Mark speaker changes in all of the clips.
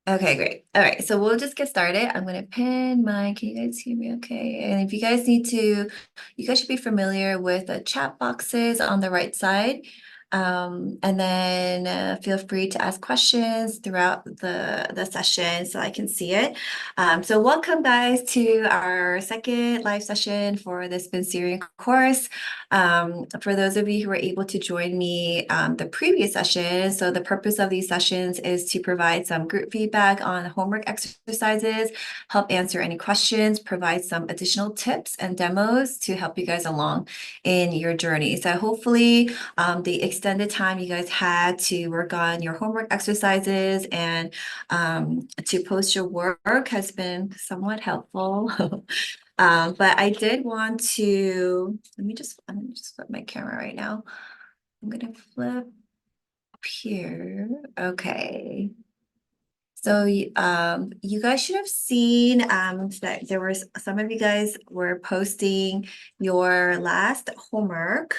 Speaker 1: Okay, great. All right, so we'll just get started. I'm gonna pin my, can you guys hear me okay? And if you guys need to, you guys should be familiar with the chat boxes on the right side. And then feel free to ask questions throughout the session so I can see it. So welcome guys to our second live session for the Spencerian course. For those of you who were able to join me the previous session, so the purpose of these sessions is to provide some group feedback on homework exercises, help answer any questions, provide some additional tips and demos to help you guys along in your journey. So hopefully the extended time you guys had to work on your homework exercises and to post your work has been somewhat helpful. But I did want to, I'm gonna just flip my camera right now. I'm gonna flip here. Okay. So you guys should have seen that there was some of you guys were posting your last homework.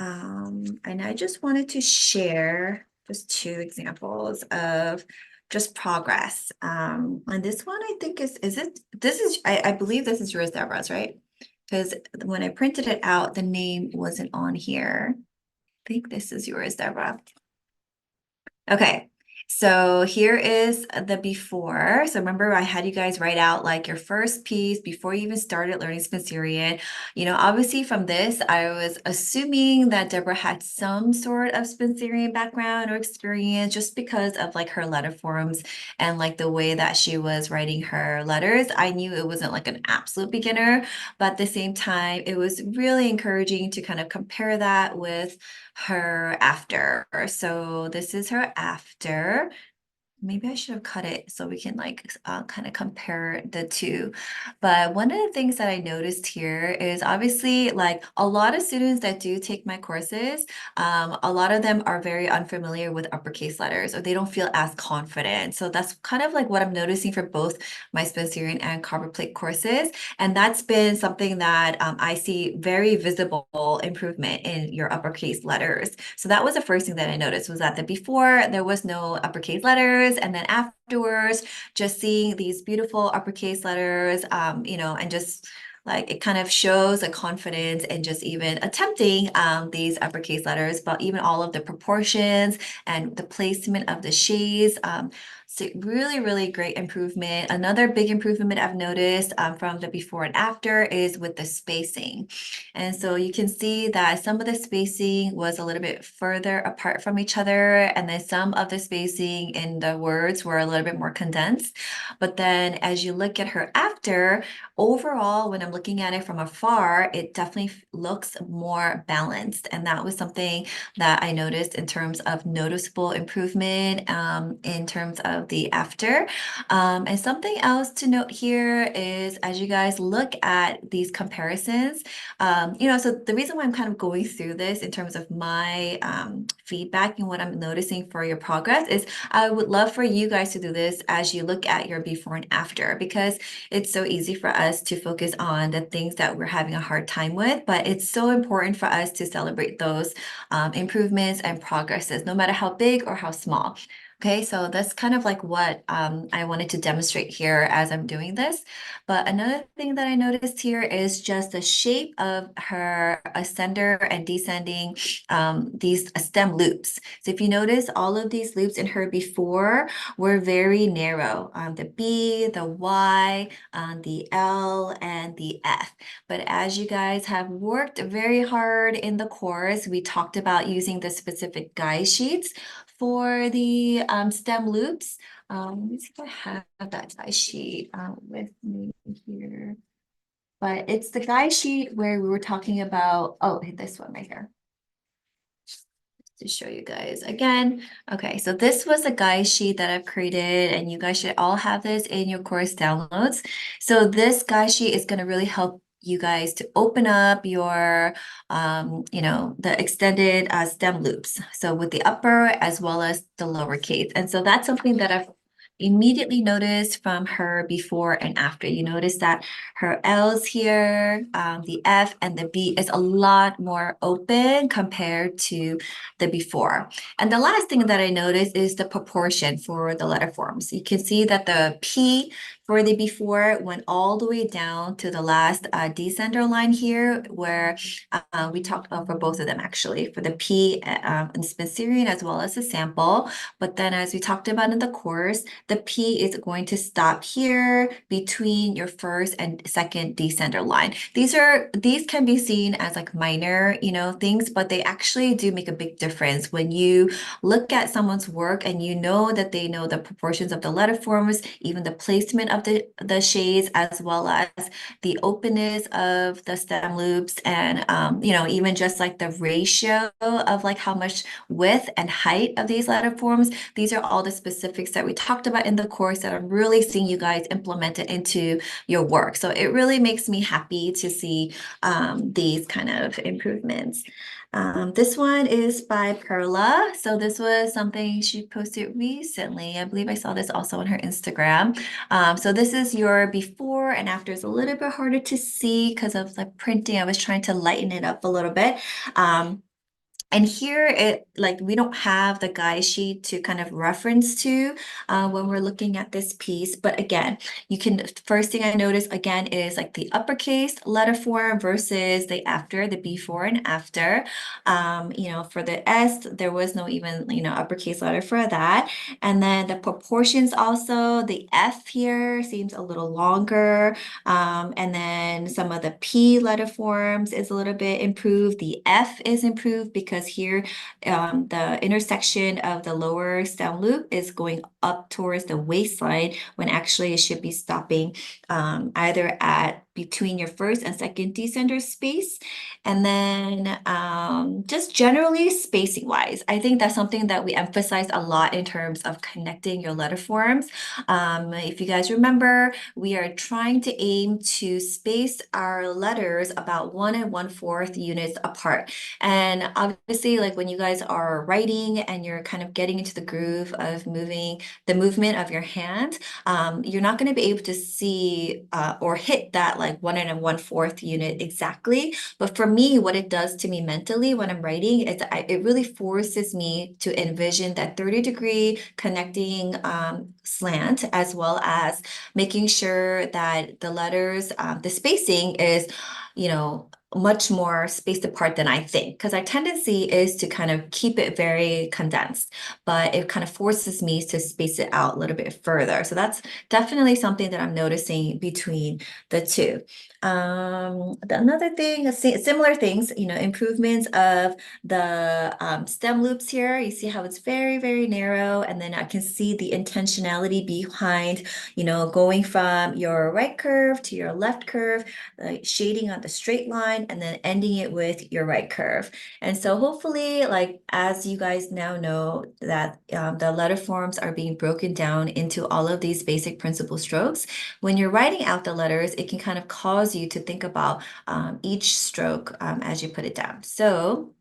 Speaker 1: And I just wanted to share just two examples of just progress. And this one I think I believe this is yours, Deborah's, right? Because when I printed it out, the name wasn't on here. I think this is yours, Deborah. Okay, so here is the before. So remember, I had you guys write out like your first piece before you even started learning Spencerian. Obviously from this, I was assuming that Deborah had some sort of Spencerian background or experience just because of like her letter forms and like the way that she was writing her letters. I knew it wasn't like an absolute beginner, but at the same time, it was really encouraging to kind of compare that with her after. So this is her after. Maybe I should have cut it so we can like kind of compare the two. But one of the things that I noticed here is obviously like a lot of students that do take my courses, a lot of them are very unfamiliar with uppercase letters or they don't feel as confident. So that's kind of like what I'm noticing for both my Spencerian and Copper Plate courses. And that's been something that I see very visible improvement in your uppercase letters. So that was the first thing that I noticed was that before there was no uppercase letters, and then afterwards, just seeing these beautiful uppercase letters, and just like it kind of shows a confidence in just even attempting these uppercase letters, but even all of the proportions and the placement of the shades. So really, really great improvement. Another big improvement I've noticed from the before and after is with the spacing. And so you can see that some of the spacing was a little bit further apart from each other, and then some of the spacing in the words were a little bit more condensed. But then as you look at her after, overall, when I'm looking at it from afar, it definitely looks more balanced. And that was something that I noticed in terms of noticeable improvement in terms of the after. And something else to note here is as you guys look at these comparisons, so the reason why I'm kind of going through this in terms of my feedback and what I'm noticing for your progress is I would love for you guys to do this as you look at your before and after, because it's so easy for us to focus on the things that we're having a hard time with, but it's so important for us to celebrate those improvements and progresses, no matter how big or how small. Okay, so that's kind of like what I wanted to demonstrate here as I'm doing this. But another thing that I noticed here is just the shape of her ascender and descending these stem loops. So if you notice, all of these loops in her before were very narrow. The B, the Y, the L, and the F. But as you guys have worked very hard in the course, we talked about using the specific guide sheets for the stem loops. Let me see if I have that guide sheet with me here. But it's the guide sheet where we were talking about, oh, this one right here. To show you guys again. Okay, so this was a guide sheet that I've created, and you guys should all have this in your course downloads. So this guide sheet is going to really help you guys to open up your, the extended stem loops. So with the upper as well as the lower case. And so that's something that I've immediately notice from her before and after. You notice that her L's here, the F and the B is a lot more open compared to the before. And the last thing that I noticed is the proportion for the letter forms. You can see that the P for the before went all the way down to the last descender line here, where we talked about for both of them actually, for the P in Spencerian as well as the sample. But then as we talked about in the course, the P is going to stop here between your first and second descender line. These can be seen as like minor, things, but they actually do make a big difference when you look at someone's work and you know that they know the proportions of the letter forms, even the placement of the shades, as well as the openness of the stem loops, and even just like the ratio of like how much width and height of these letter forms. These are all the specifics that we talked about in the course that I'm really seeing you guys implement it into your work. So it really makes me happy to see these kind of improvements. This one is by Perla. So this was something she posted recently. I believe I saw this also on her Instagram. So this is your before and after. It's a little bit harder to see because of the printing. I was trying to lighten it up a little bit. And here we don't have the guide sheet to kind of reference to when we're looking at this piece. But again, first thing I notice again is like the uppercase letter form versus the after, the before and after. For the S, there was no even, uppercase letter for that. And then the proportions also, the F here seems a little longer. And then some of the P letter forms is a little bit improved. The F is improved because here the intersection of the lower stem loop is going up towards the waistline when actually it should be stopping either at between your first and second descender space. And then just generally spacing wise, I think that's something that we emphasize a lot in terms of connecting your letter forms. If you guys remember, we are trying to aim to space our letters about 1 1/4 units apart. And obviously, like when you guys are writing and you're kind of getting into the groove of the movement of your hand, you're not going to be able to see or hit that like 1 1/4 unit exactly. But for me, what it does to me mentally when I'm writing is it really forces me to envision that 30-degree connecting slant, as well as making sure that the letters, the spacing is, much more spaced apart than I think, because our tendency is to kind of keep it very condensed, but it kind of forces me to space it out a little bit further. So that's definitely something that I'm noticing between the two. Another thing, similar things, improvements of the stem loops here. You see how it's very, very narrow, and then I can see the intentionality behind, going from your right curve to your left curve, like shading on the straight line, and then ending it with your right curve. And so hopefully, like as you guys now know that the letter forms are being broken down into all of these basic principal strokes, when you're writing out the letters, it can kind of cause you to think about each stroke as you put it down. So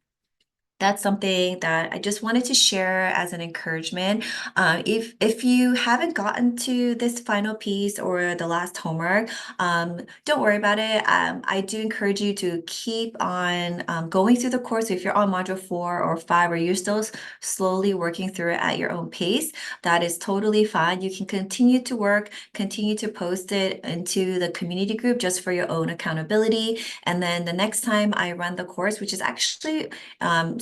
Speaker 1: that's something that I just wanted to share as an encouragement. If you haven't gotten to this final piece or the last homework, don't worry about it. I do encourage you to keep on going through the course. If you're on module 4 or 5, or you're still slowly working through it at your own pace, that is totally fine. You can continue to work, continue to post it into the community group just for your own accountability. And then the next time I run the course, which is actually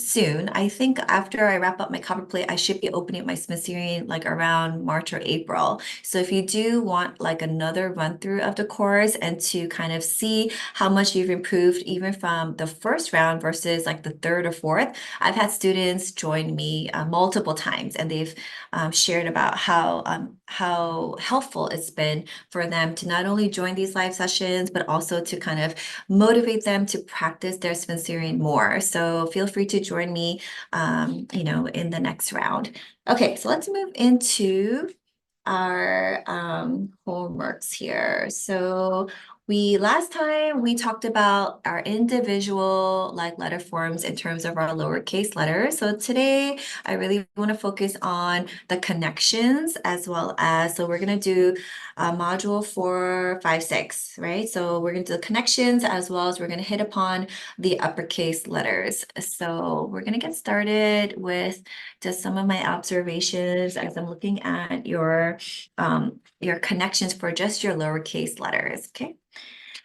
Speaker 1: soon. I think after I wrap up my copperplate, I should be opening up my Smithsonian like around March or April. So if you do want like another run through of the course and to kind of see how much you've improved even from the first round versus like the third or fourth, I've had students join me multiple times, and they've shared about how helpful it's been for them to not only join these live sessions, but also to kind of motivate them to practice their Spencerian more. So feel free to join me, in the next round. Okay, so let's move into our homeworks here. So Last time we talked about our individual like letter forms in terms of our lowercase letters. So today I really want to focus on the connections as well as, so we're going to do module 4, 5, 6, right? So we're going to do the connections as well as we're going to hit upon the uppercase letters. So we're going to get started with just some of my observations as I'm looking at your connections for just your lowercase letters, okay?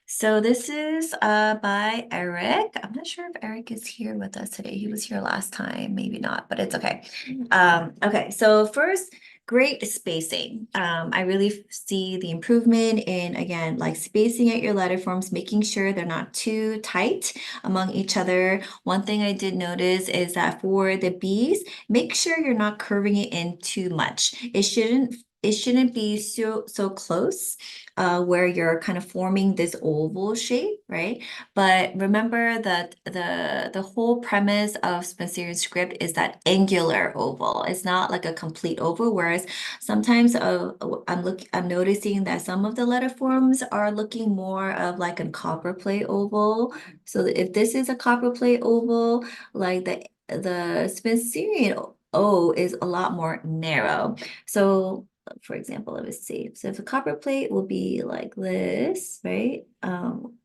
Speaker 1: So this is by Eric. I'm not sure if Eric is here with us today. He was here last time, maybe not, but it's okay. Okay, so first, great spacing. I really see the improvement in, again, like spacing at your letter forms, making sure they're not too tight among each other. One thing I did notice is that for the B's, make sure you're not curving it in too much. It shouldn't be so close where you're kind of forming this oval shape, right? But remember that the whole premise of Spencerian script is that angular oval. It's not like a complete oval, whereas sometimes I'm noticing that some of the letter forms are looking more of like a copper plate oval. So if this is a copper plate oval, like the Spencerian O is a lot more narrow. So for example, let me see. So if a copper plate will be like this, right?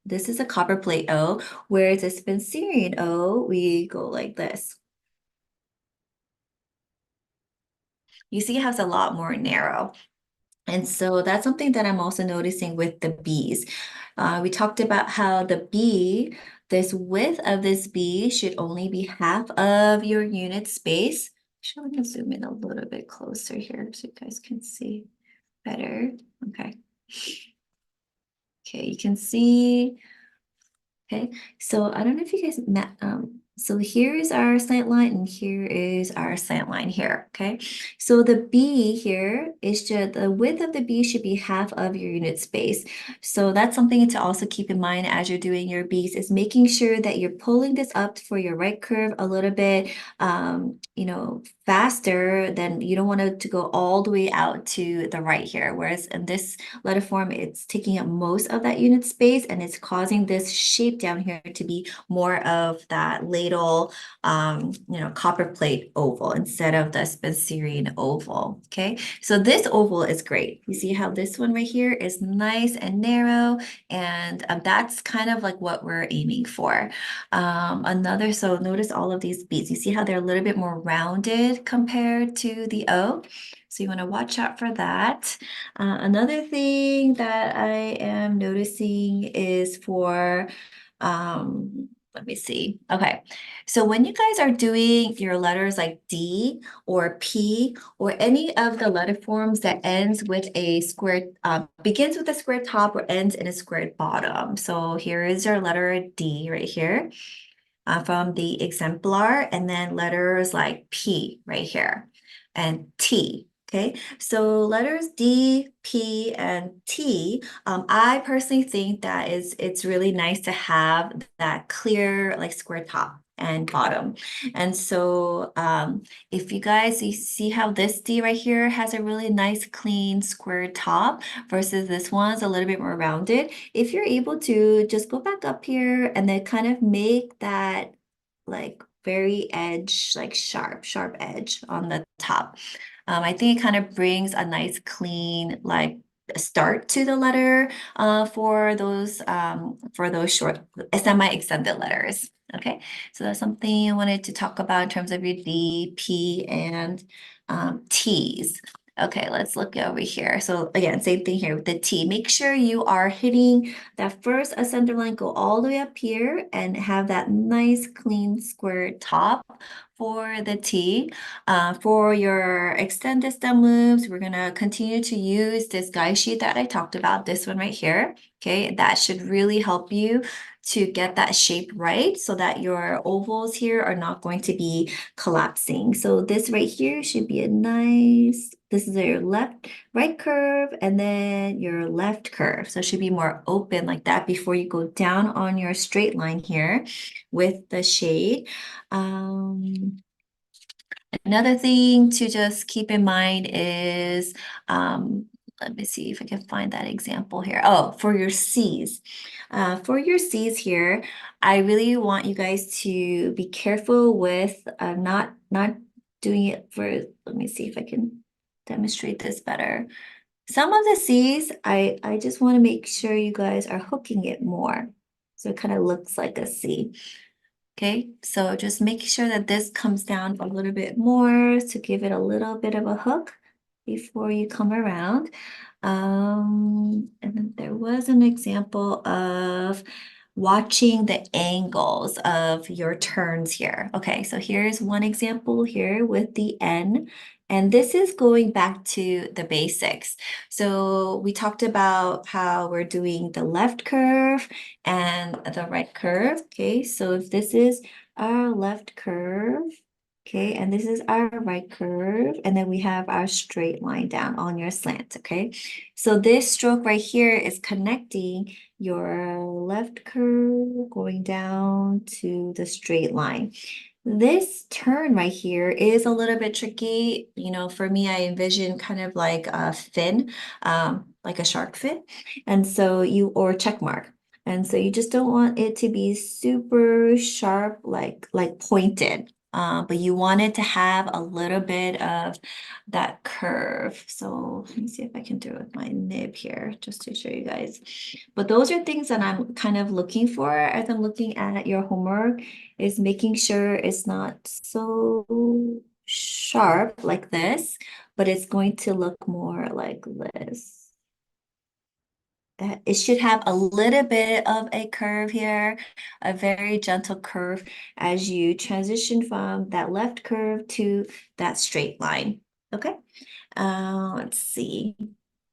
Speaker 1: This is a copper plate O, whereas a Spencerian O, we go like this. You see how it's a lot more narrow. And so that's something that I'm also noticing with the B's. We talked about how the B, this width of this B should only be half of your unit space. Actually, let me zoom in a little bit closer here so you guys can see better. Okay. Okay, you can see. Okay, so I don't know if you guys met, so here is our slant line and here is our slant line here, okay? So the B here is just, the width of the B should be half of your unit space. So that's something to also keep in mind as you're doing your Bs, is making sure that you're pulling this up for your right curve a little bit, faster than, you don't want it to go all the way out to the right here. Whereas in this letter form, it's taking up most of that unit space and it's causing this shape down here to be more of that ladle, copper plate oval instead of the Spencerian oval, okay? So this oval is great. You see how this one right here is nice and narrow, and that's kind of like what we're aiming for. So notice all of these beads. You see how they're a little bit more rounded compared to the O? So you want to watch out for that. Another thing that I am noticing is for, let me see. Okay, so when you guys are doing your letters like D or P or any of the letter forms that ends with a square, begins with a square top or ends in a squared bottom. So here is your letter D right here from the exemplar, and then letters like P right here and T. Okay, so letters D, P, and T, I personally think that it's really nice to have that clear like square top and bottom. And so if you see how this D right here has a really nice clean square top versus this one's a little bit more rounded. If you're able to just go back up here and then kind of make that like very edge, like sharp edge on the top. I think it kind of brings a nice clean like start to the letter for those short semi-extended letters. Okay, so that's something I wanted to talk about in terms of your D, P, and T's. Okay, let's look over here. So again, same thing here with the T. Make sure you are hitting that first ascender line, go all the way up here and have that nice clean square top for the T. For your extended stem loops, we're gonna continue to use this guide sheet that I talked about, this one right here. Okay, that should really help you to get that shape right so that your ovals here are not going to be collapsing. So this right here should be this is your right curve and then your left curve. So it should be more open like that before you go down on your straight line here with the shade. Another thing to just keep in mind is let me see if I can find that example here. Oh, for your C's. For your C's here, I really want you guys to be careful with not doing it for, let me see if I can demonstrate this better. Some of the C's, I just want to make sure you guys are hooking it more. So it kind of looks like a C. Okay, so just make sure that this comes down a little bit more to give it a little bit of a hook before you come around. And then there was an example of watching the angles of your turns here. Okay, so here's one example here with the N. And this is going back to the basics. So we talked about how we're doing the left curve and the right curve. Okay, so if this is our left curve, okay, and this is our right curve, and then we have our straight line down on your slant, okay? So this stroke right here is connecting your left curve going down to the straight line. This turn right here is a little bit tricky. You know, for me, I envision kind of like a fin, like a shark fin. And so or check mark. And so you just don't want it to be super sharp, like pointed. But you want it to have a little bit of that curve. So let me see if I can do it with my nib here, just to show you guys. But those are things that I'm kind of looking for as I'm looking at your homework, is making sure it's not so sharp like this, but it's going to look more like this. It should have a little bit of a curve here, a very gentle curve as you transition from that left curve to that straight line. Okay, let's see.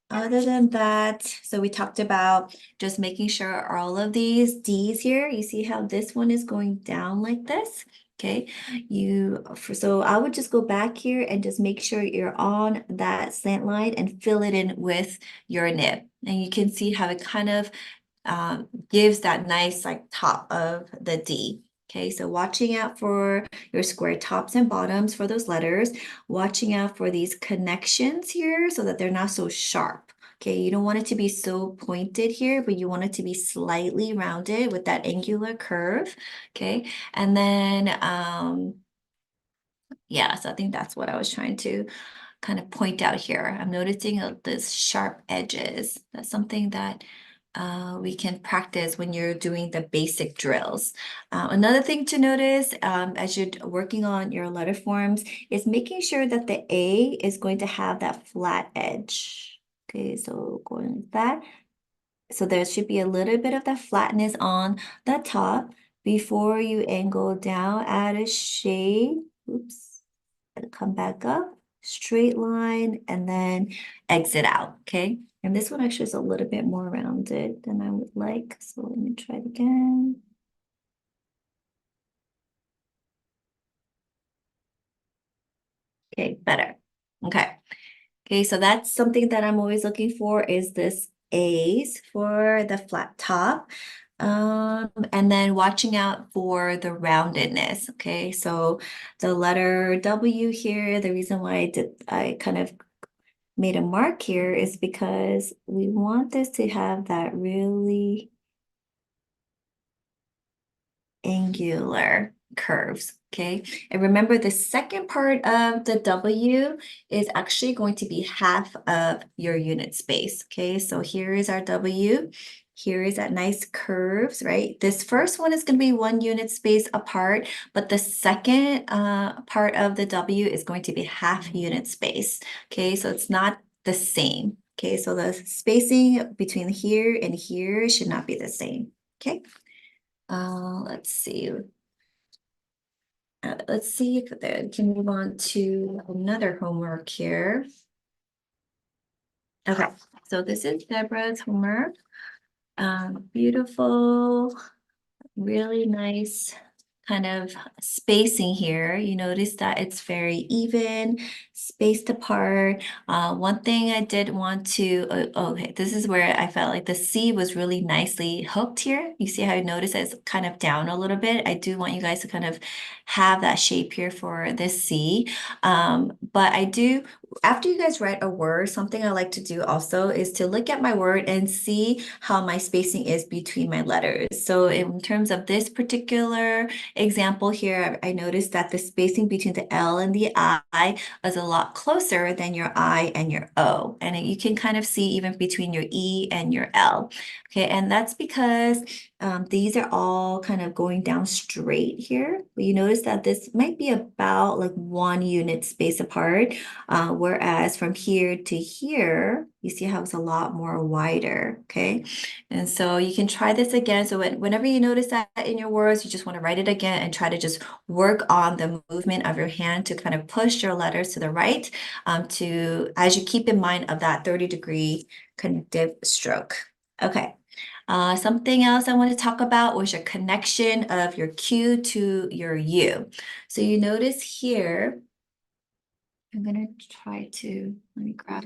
Speaker 1: Other than that, so we talked about just making sure all of these D's here, you see how this one is going down like this? Okay, so I would just go back here and just make sure you're on that slant line and fill it in with your nib. And you can see how it kind of gives that nice like top of the D. Okay, so watching out for your square tops and bottoms for those letters, watching out for these connections here so that they're not so sharp. Okay, you don't want it to be so pointed here, but you want it to be slightly rounded with that angular curve. Okay, and then yeah, so I think that's what I was trying to kind of point out here. I'm noticing this sharp edges. That's something that we can practice when you're doing the basic drills. Another thing to notice as you're working on your letter forms is making sure that the A is going to have that flat edge. Okay, so going like that. So there should be a little bit of that flatness on the top before you angle down, add a shade. Oops, and come back up, straight line, and then exit out, okay? And this one actually is a little bit more rounded than I would like. So let me try it again. Okay, better. Okay. Okay, so that's something that I'm always looking for is this A's for the flat top. And then watching out for the roundedness. Okay, so the letter W here, the reason why I kind of made a mark here is because we want this to have that really angular curves, okay? And remember the second part of the W is actually going to be half of your unit space, okay? So here is our W. Here is that nice curves, right? This first one is going to be 1 unit space apart, but the second part of the W is going to be half unit space, okay? So it's not the same, okay? So the spacing between here and here should not be the same, okay? Let's see. Let's see if we can move on to another homework here. Okay, so this is Deborah's homework. Beautiful, really nice kind of spacing here. You notice that it's very even, spaced apart. One thing I did want to, okay, this is where I felt like the C was really nicely hooked here. You see how I notice it's kind of down a little bit. I do want you guys to kind of have that shape here for this C. But I do after you guys write a word, something I like to do also is to look at my word and see how my spacing is between my letters. So in terms of this particular example here, I noticed that the spacing between the L and the I is a lot closer than your I and your O. And you can kind of see even between your E and your L. Okay, and that's because these are all kind of going down straight here. But you notice that this might be about like 1 unit space apart. Whereas from here to here, you see how it's a lot more wider, okay? And so you can try this again. So whenever you notice that in your words, you just want to write it again and try to just work on the movement of your hand to kind of push your letters to the right, as you keep in mind of that 30-degree kind of dip stroke. Okay. Something else I want to talk about was your connection of your Q to your U. So you notice here, I'm gonna try to, let me grab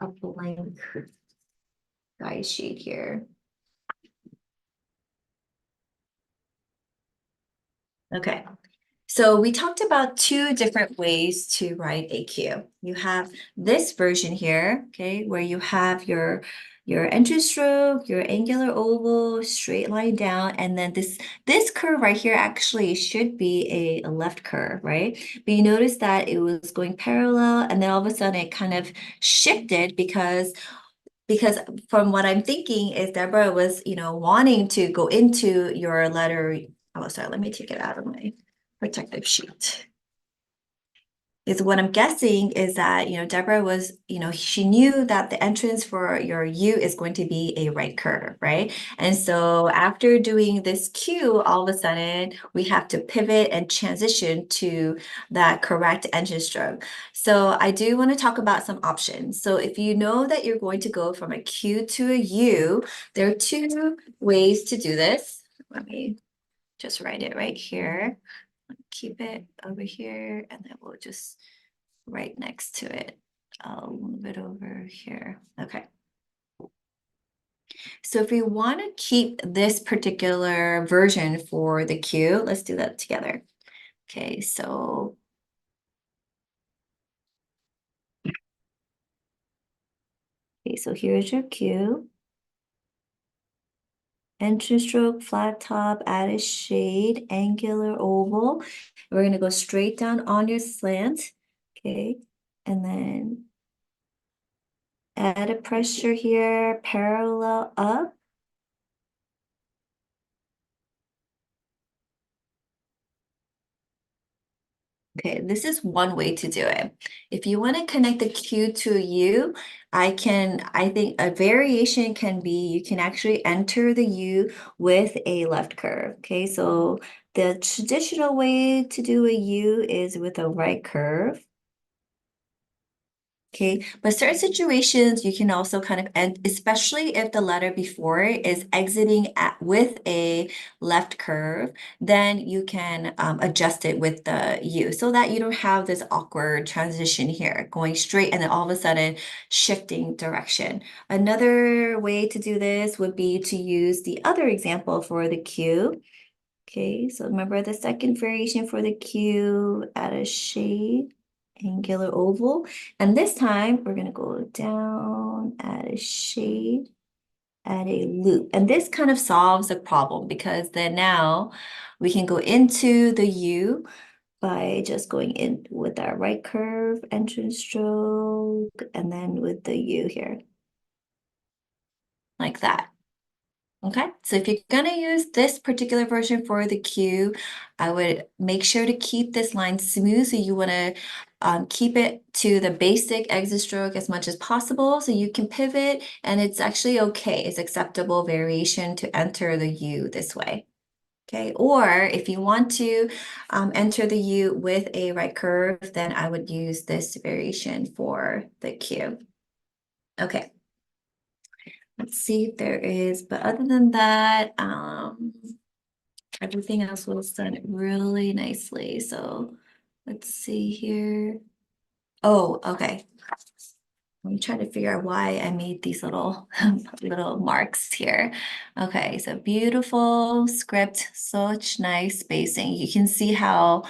Speaker 1: a blank guide sheet here. Okay, so we talked about 2 different ways to write a Q. You have this version here, okay, where you have your entrance stroke, your angular oval, straight line down, and then this curve right here actually should be a left curve, right? But you notice that it was going parallel, and then all of a sudden it kind of shifted because from what I'm thinking is Deborah was, wanting to go into your letter. Oh, sorry, let me take it out of my protective sheet. Is what I'm guessing is that, Deborah was, she knew that the entrance for your U is going to be a right curve, right? And so after doing this Q, all of a sudden we have to pivot and transition to that correct entrance stroke. So I do want to talk about some options. So if you know that you're going to go from a Q to a U, there are 2 ways to do this. Let me just write it right here. Keep it over here, and then we'll just right next to it. I'll move it over here. Okay. So if we want to keep this particular version for the Q, let's do that together. Okay, so here's your Q. Entrance stroke, flat top, add a shade, angular oval. We're going to go straight down on your slant. Okay, and then add a pressure here, parallel up. Okay, this is one way to do it. If you want to connect the Q to a U, I think a variation can be you can actually enter the U with a left curve. Okay, so the traditional way to do a U is with a right curve. Okay, but certain situations you can also kind of end, especially if the letter before it is exiting with a left curve, then you can adjust it with the U so that you don't have this awkward transition here, going straight and then all of a sudden shifting direction. Another way to do this would be to use the other example for the Q. Okay, so remember the second variation for the Q, add a shade, angular oval. And this time we're gonna go down, add a shade, add a loop. And this kind of solves the problem because then now we can go into the U by just going in with our right curve, entrance stroke, and then with the U here, like that. Okay, so if you're gonna use this particular version for the Q, I would make sure to keep this line smooth. So you wanna keep it to the basic exit stroke as much as possible so you can pivot and it's actually okay. It's acceptable variation to enter the U this way. Okay, or if you want to enter the U with a right curve, then I would use this variation for the Q. Okay. Let's see if there is, but other than that, everything else was done really nicely. So let's see here. Oh, okay. I'm trying to figure out why I made these little little marks here. Okay, so beautiful script, such nice spacing. You can see how,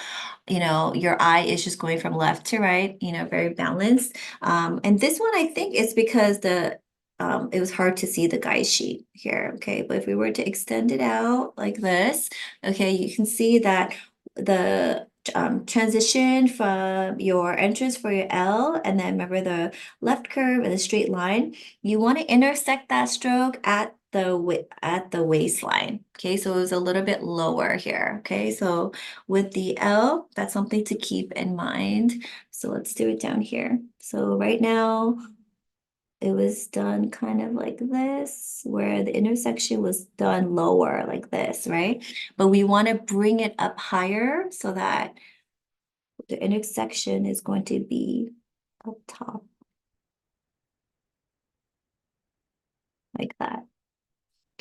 Speaker 1: your eye is just going from left to right, very balanced. And this one I think is because it was hard to see the guide sheet here. Okay, but if we were to extend it out like this, okay, you can see that the transition from your entrance for your L, and then remember the left curve and a straight line, you want to intersect that stroke at the waistline. Okay, so it was a little bit lower here. Okay, so with the L, that's something to keep in mind. So let's do it down here. So right now, it was done kind of like this, where the intersection was done lower like this, right? But we want to bring it up higher so that the intersection is going to be up top like that.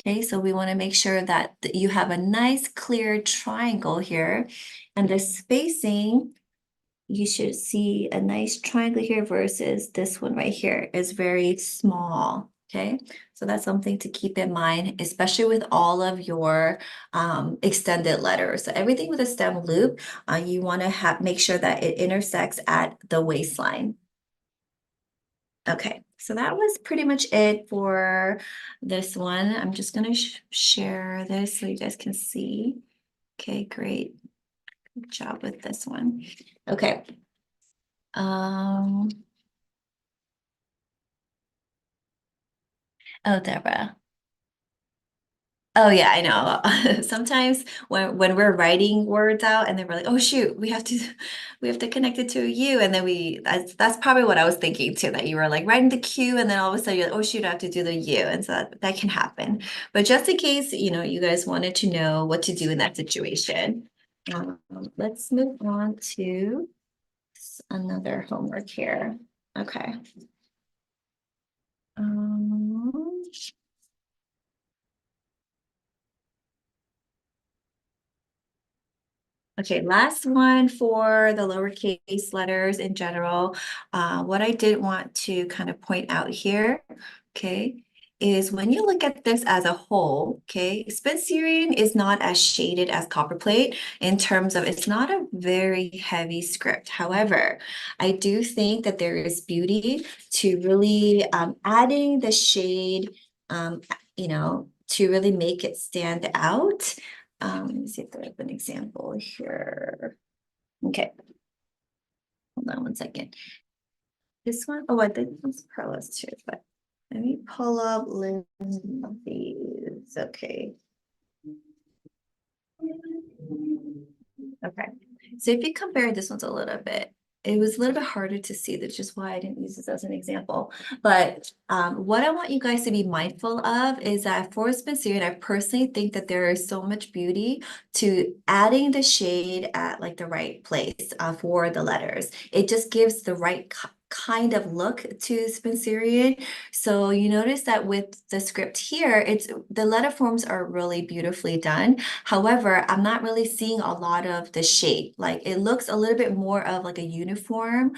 Speaker 1: Okay, so we want to make sure that you have a nice clear triangle here, and the spacing, you should see a nice triangle here versus this one right here is very small. Okay, so that's something to keep in mind, especially with all of your extended letters. So everything with a stem loop, you want to make sure that it intersects at the waistline. Okay, so that was pretty much it for this one. I'm just gonna share this so you guys can see. Okay, great. Good job with this one. Okay. Um, oh, Deborah. Oh yeah, I know. Sometimes when we're writing words out and then we're like, oh shoot, we have to connect it to a U, and then that's probably what I was thinking too, that you were like writing the Q and then all of a sudden you're like, oh shoot, I have to do the U. And so that can happen. But just in case, you guys wanted to know what to do in that situation. Let's move on to another homework here. Okay. Um, Okay, last one for the lowercase letters in general. What I did want to kind of point out here, okay, is when you look at this as a whole, okay, Spencerian is not as shaded as copperplate in terms of it's not a very heavy script. However, I do think that there is beauty to really adding the shade, to really make it stand out. Let me see if there's an example here. Okay, hold on one second. This one, oh, I think it's Carlos too, but let me pull up Lindsay's. Okay. Okay. So if you compare this one's a little bit, it was a little bit harder to see. That's just why I didn't use this as an example. But what I want you guys to be mindful of is that for Spencerian, I personally think that there is so much beauty to adding the shade at like the right place for the letters. It just gives the right kind of look to Spencerian. So you notice that with the script here, the letter forms are really beautifully done. However, I'm not really seeing a lot of the shape. Like it looks a little bit more of like a uniform,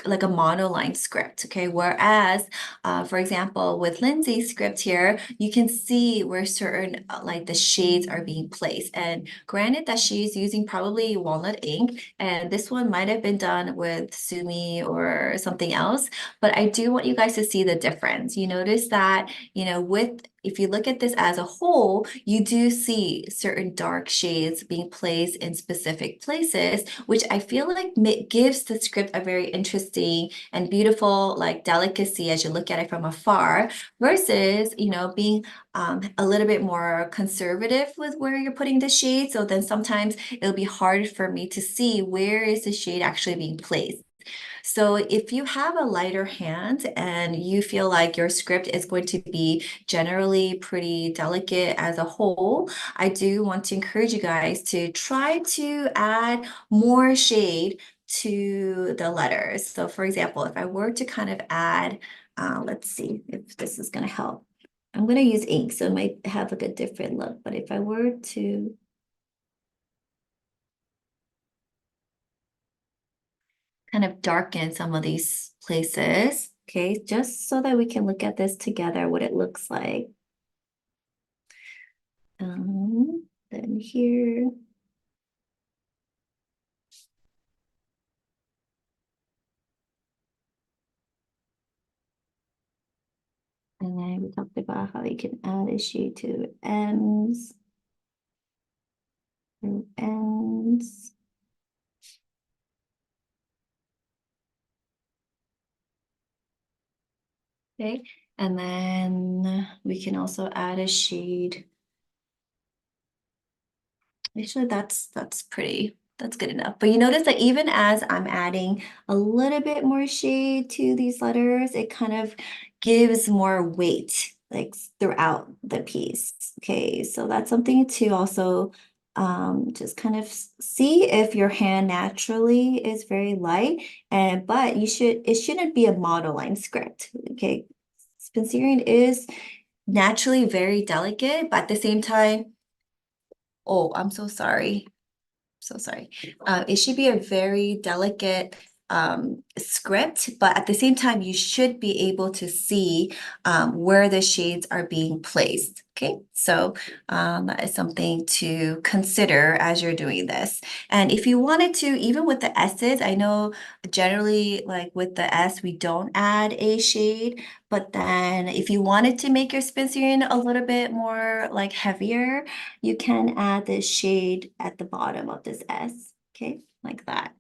Speaker 1: like a monoline script. Okay. Whereas, for example, with Lindsay's script here, you can see where certain like the shades are being placed. And granted that she's using probably walnut ink, and this one might have been done with Sumi or something else, but I do want you guys to see the difference. You notice that, if you look at this as a whole, you do see certain dark shades being placed in specific places, which I feel like gives the script a very interesting and beautiful like delicacy as you look at it from afar, versus, being a little bit more conservative with where you're putting the shade. So then sometimes it'll be hard for me to see where is the shade actually being placed. So if you have a lighter hand and you feel like your script is going to be generally pretty delicate as a whole, I do want to encourage you guys to try to add more shade to the letters. So for example, if I were to kind of add, let's see if this is going to help. I'm going to use ink, so it might have like a different look, but if I were to kind of darken some of these places. okay? Just so that we can look at this together, what it looks like. Then here. And then we talked about how you can add a shade to ends. And ends. Okay, and then we can also add a shade. Actually, that's good enough. But you notice that even as I'm adding a little bit more shade to these letters, it kind of gives more weight like throughout the piece. Okay, so that's something to also just kind of see if your hand naturally is very light, and but it shouldn't be a model line script. Okay, Spencerian is naturally very delicate, but at the same time, oh, I'm so sorry. So sorry. It should be a very delicate script, but at the same time, you should be able to see where the shades are being placed. Okay, so that is something to consider as you're doing this. And if you wanted to, even with the S's, I know generally like with the S, we don't add a shade, but then if you wanted to make your Spencerian a little bit more like heavier, you can add this shade at the bottom of this S, okay, like that.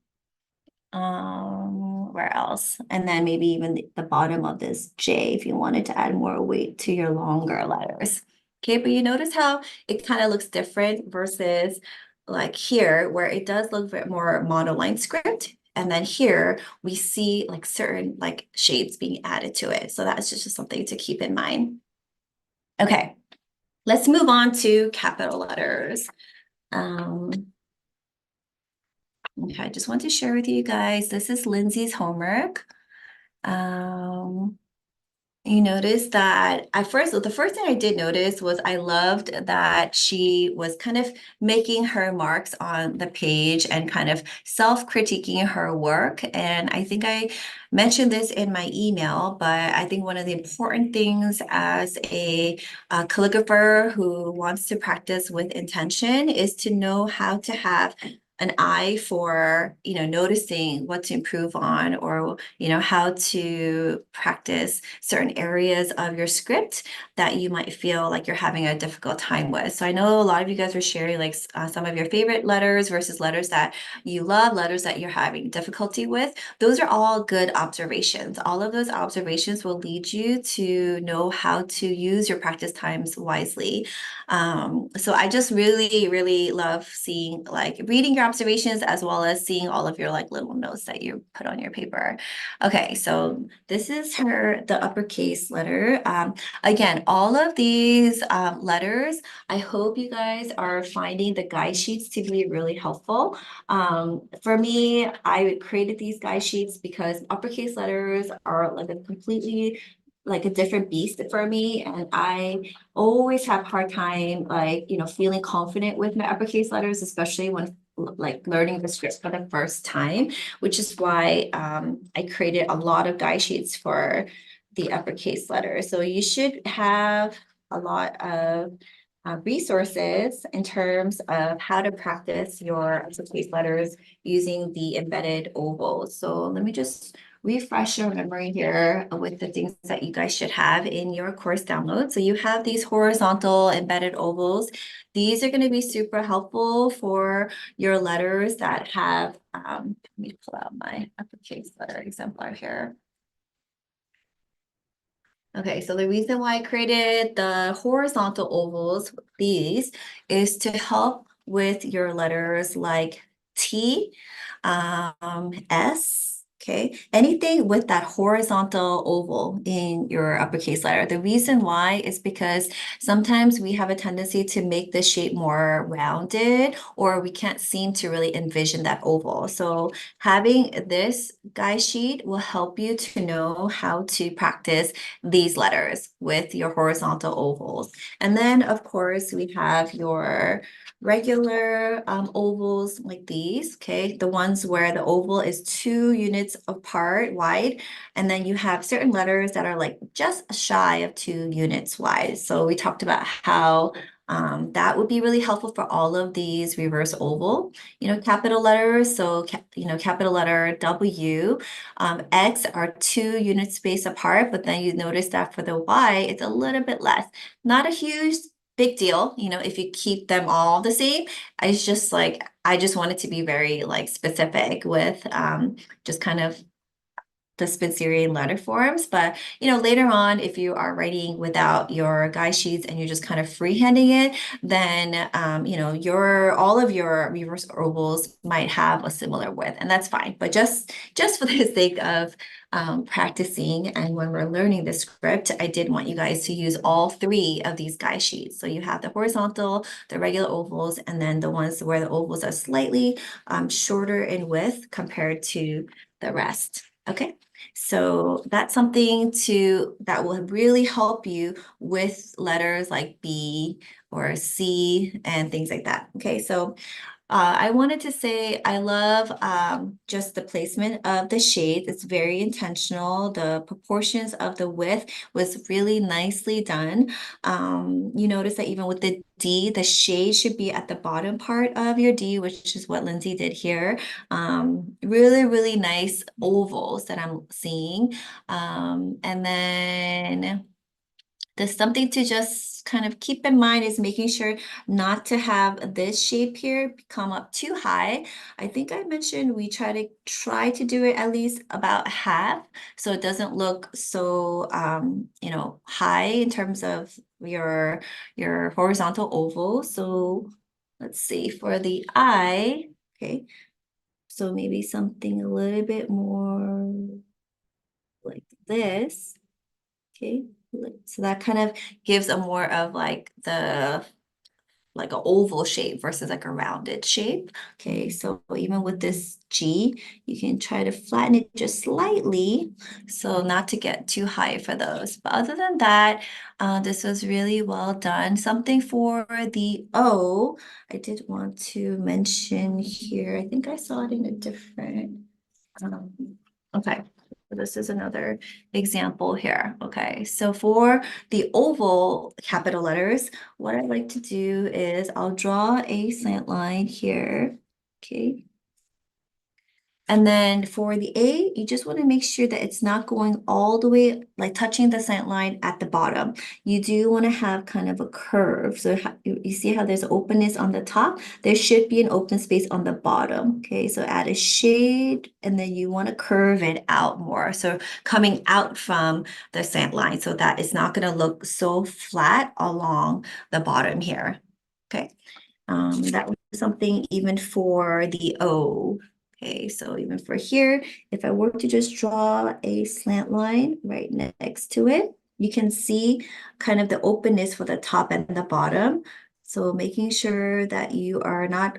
Speaker 1: Where else? And then maybe even the bottom of this J if you wanted to add more weight to your longer letters. Okay, but you notice how it kind of looks different versus like here where it does look a bit more monoline script. And then here we see like certain like shades being added to it. So that's just something to keep in mind. Okay, let's move on to capital letters. Okay, I just want to share with you guys, this is Lindsay's homework. You notice that at first, the first thing I did notice was I loved that she was kind of making her marks on the page and kind of self-critiquing her work. And I think I mentioned this in my email, but I think one of the important things as a calligrapher who wants to practice with intention is to know how to have an eye for, noticing what to improve on, or, how to practice certain areas of your script that you might feel like you're having a difficult time with. So I know a lot of you guys were sharing like some of your favorite letters versus letters that you love, letters that you're having difficulty with. Those are all good observations. All of those observations will lead you to know how to use your practice times wisely. So I just really, really love seeing like reading your observations as well as seeing all of your like little notes that you put on your paper. Okay, so this is the uppercase letter. Again, all of these letters, I hope you guys are finding the guide sheets to be really helpful. For me, I created these guide sheets because uppercase letters are like a completely like a different beast for me, and I always have hard time like feeling confident with my uppercase letters, especially when like learning the script for the first time, which is why I created a lot of guide sheets for the uppercase letters. So you should have a lot of resources in terms of how to practice your uppercase letters using the embedded ovals. So let me just refresh your memory here with the things that you guys should have in your course download. So you have these horizontal embedded ovals. These are going to be super helpful for your letters that have, let me pull out my uppercase letter exemplar here. Okay, so the reason why I created the horizontal ovals, these, is to help with your letters like T, S, okay? Anything with that horizontal oval in your uppercase letter. The reason why is because sometimes we have a tendency to make the shape more rounded, or we can't seem to really envision that oval. So having this guide sheet will help you to know how to practice these letters with your horizontal ovals. And then, of course, we have your regular ovals like these, okay? The ones where the oval is 2 units units apart wide. And then you have certain letters that are like just shy of 2 units wide. So we talked about how that would be really helpful for all of these reverse oval, capital letters. So, capital letter W, X are 2 units spaced apart, but then you notice that for the Y, it's a little bit less. Not a huge big deal, if you keep them all the same. It's just like, I just wanted to be very like specific with just kind of the Spencerian letter forms. But later on, if you are writing without your guide sheets and you're just kind of freehanding it, then your all of your reverse ovals might have a similar width, and that's fine. But just for the sake of practicing and when we're learning the script, I did want you guys to use all 3 of these guide sheets. So you have the horizontal, the regular ovals, and then the ones where the ovals are slightly shorter in width compared to the rest. Okay. So that's something that will really help you with letters like B or C and things like that. Okay, so I wanted to say I love just the placement of the shades. It's very intentional. The proportions of the width was really nicely done. You notice that even with the D, the shade should be at the bottom part of your D, which is what Lindsay did here. Really, really nice ovals that I'm seeing. And then there's something to just kind of keep in mind is making sure not to have this shape here come up too high. I think I mentioned we try to do it at least about half so it doesn't look so high in terms of your horizontal oval. So let's see for the eye. Okay, so maybe something a little bit more like this. Okay, so that kind of gives a more of like like an oval shape versus like a rounded shape. Okay, so even with this G, you can try to flatten it just slightly, so not to get too high for those. But other than that, this was really well done. Something for the O, I did want to mention here. I think I saw it in a different. Okay, this is another example here. Okay, so for the oval capital letters, what I like to do is I'll draw a slant line here. Okay. And then for the A, you just want to make sure that it's not going all the way, like touching the slant line at the bottom. You do want to have kind of a curve. So you see how there's openness on the top? There should be an open space on the bottom. Okay, so add a shade and then you want to curve it out more. So coming out from the slant line so that it's not going to look so flat along the bottom here. Okay, that was something even for the O. Okay, so even for here, if I were to just draw a slant line right next to it, you can see kind of the openness for the top and the bottom. So making sure that you are not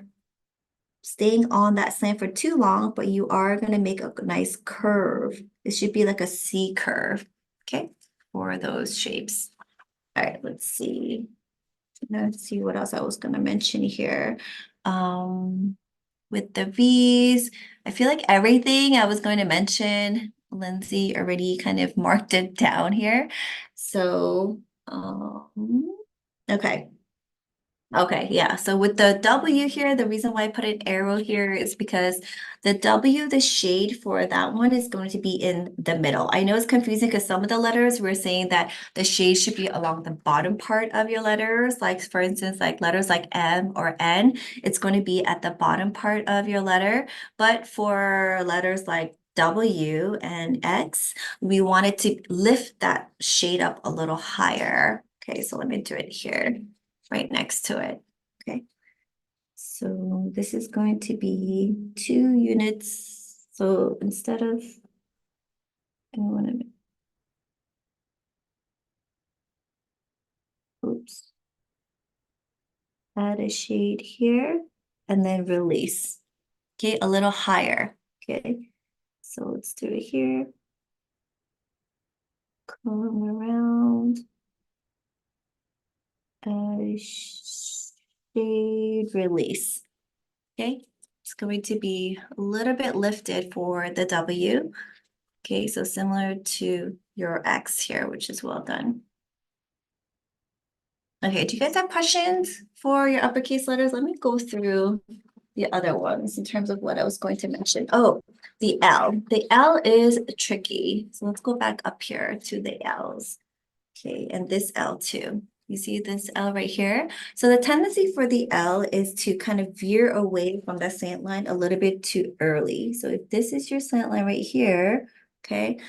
Speaker 1: staying on that slant for too long, but you are going to make a nice curve. It should be like a C curve, okay, for those shapes. All right, let's see. Let's see what else I was going to mention here. With the V's, I feel like everything I was going to mention, Lindsay already kind of marked it down here. So, okay. Okay, yeah. So with the W here, the reason why I put an arrow here is because the W, the shade for that one is going to be in the middle. I know it's confusing because some of the letters we're saying that the shade should be along the bottom part of your letters. Like for instance, like letters like M or N, it's going to be at the bottom part of your letter. But for letters like W and X, we wanted to lift that shade up a little higher. Okay, so let me do it here right next to it. Okay. So this is going to be 2 units. So instead of, I want to, oops, add a shade here and then release. Okay, a little higher. Okay. So let's do it here. Come around. Shade release. Okay, It's going to be a little bit lifted for the W. Okay, so similar to your X here, which is well done. Okay, do you guys have questions for your uppercase letters? Let me go through the other ones in terms of what I was going to mention. Oh, the L. The L is tricky. So let's go back up here to the L's. Okay, and this L too. You see this L right here? So the tendency for the L is to kind of veer away from that slant line a little bit too early. So if this is your slant line right here, okay,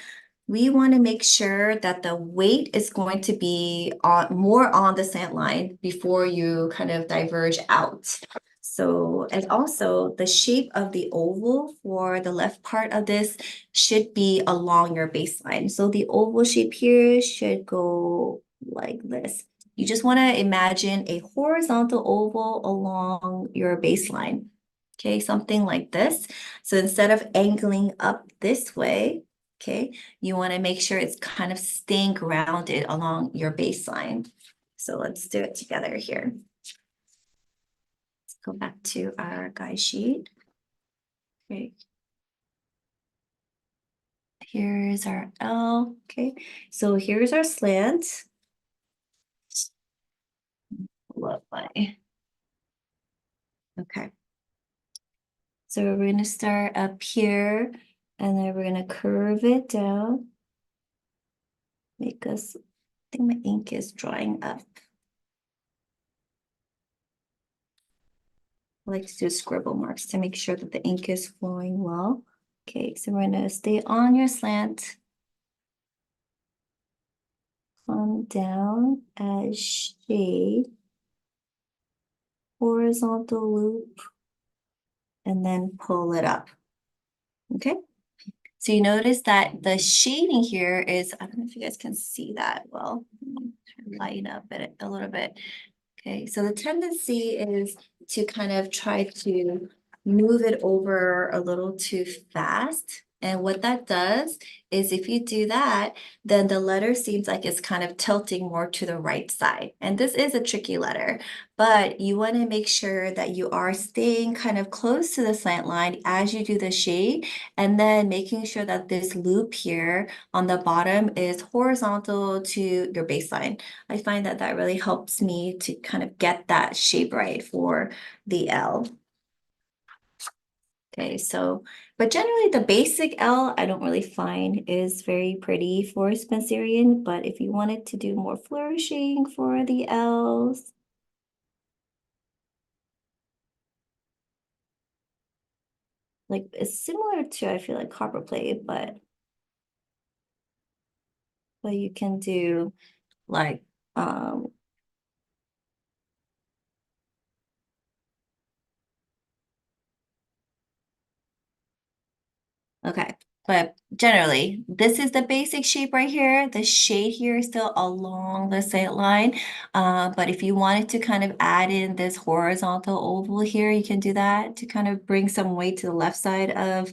Speaker 1: we want to make sure that the weight is going to be more on the slant line before you kind of diverge out. So, and also the shape of the oval for the left part of this should be along your baseline. So the oval shape here should go like this. You just want to imagine a horizontal oval along your baseline. Okay, something like this. So instead of angling up this way, okay, you want to make sure it's kind of staying grounded along your baseline. So let's do it together here. Let's go back to our guide sheet. Okay. Here's our L. Okay, so here's our slant. Lovely. Okay. So we're going to start up here and then we're going to curve it down. Make us, I think my ink is drying up. I like to do scribble marks to make sure that the ink is flowing well. Okay, so we're gonna stay on your slant. Come down as shade, horizontal loop, and then pull it up. Okay, so you notice that the shading here is, I don't know if you guys can see that well. Lighten up it a little bit. Okay, so the tendency is to kind of try to move it over a little too fast. And what that does is if you do that, then the letter seems like it's kind of tilting more to the right side. And this is a tricky letter, but you want to make sure that you are staying kind of close to the slant line as you do the shade, and then making sure that this loop here on the bottom is horizontal to your baseline. I find that that really helps me to kind of get that shape right for the L. Okay, so, but generally the basic L, I don't really find is very pretty for Spencerian, but if you wanted to do more flourishing for the L's, like it's similar to, I feel like copperplate, but you can do like, okay, but generally, this is the basic shape right here. The shade here is still along the slant line. But if you wanted to kind of add in this horizontal oval here, you can do that to kind of bring some weight to the left side of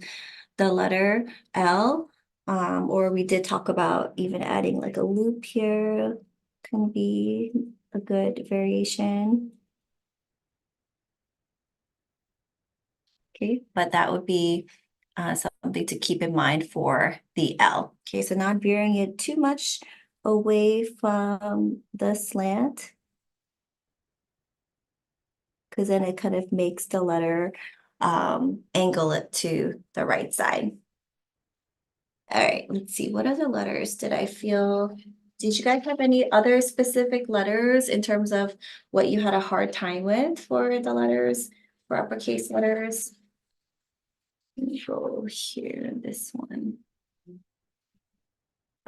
Speaker 1: the letter L. Or we did talk about even adding like a loop here can be a good variation. Okay, but that would be something to keep in mind for the L. Okay, so not veering it too much away from the slant, because then it kind of makes the letter angle it to the right side. All right, let's see, what other letters did I feel? Did you guys have any other specific letters in terms of what you had a hard time with for the letters, for uppercase letters? Let me go here, this one.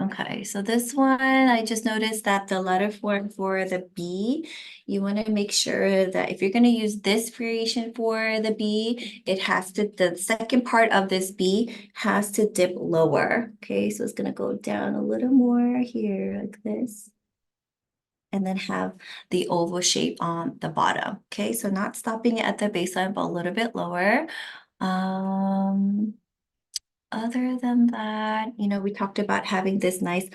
Speaker 1: Okay, so this one, I just noticed that the letter form for the B, you want to make sure that if you're going to use this variation for the B, it has to, the second part of this B has to dip lower. Okay, so it's going to go down a little more here like this. And then have the oval shape on the bottom. Okay, so not stopping it at the baseline, but a little bit lower. Other than that, you know, we talked about having this nice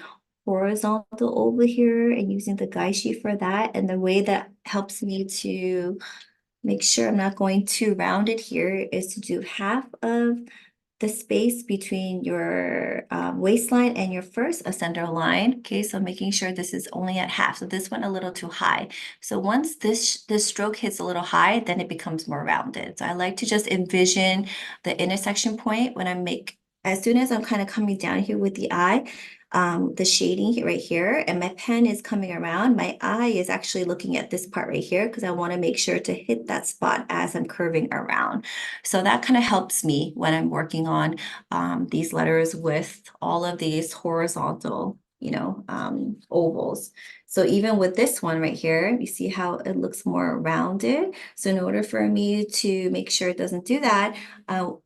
Speaker 1: horizontal over here and using the guide sheet for that. And the way that helps me to, make sure I'm not going too rounded here, is to do half of the space between your waistline and your first center line. Okay, so making sure this is only at half. So this went a little too high. So once this stroke hits a little high, then it becomes more rounded. So I like to just envision the intersection point when I make, as soon as I'm kind of coming down here with the eye, the shading here, right here, and my pen is coming around, my eye is actually looking at this part right here because I want to make sure to hit that spot as I'm curving around. So that kind of helps me when I'm working on these letters with all of these horizontal, ovals. So even with this one right here, you see how it looks more rounded. So in order for me to make sure it doesn't do that,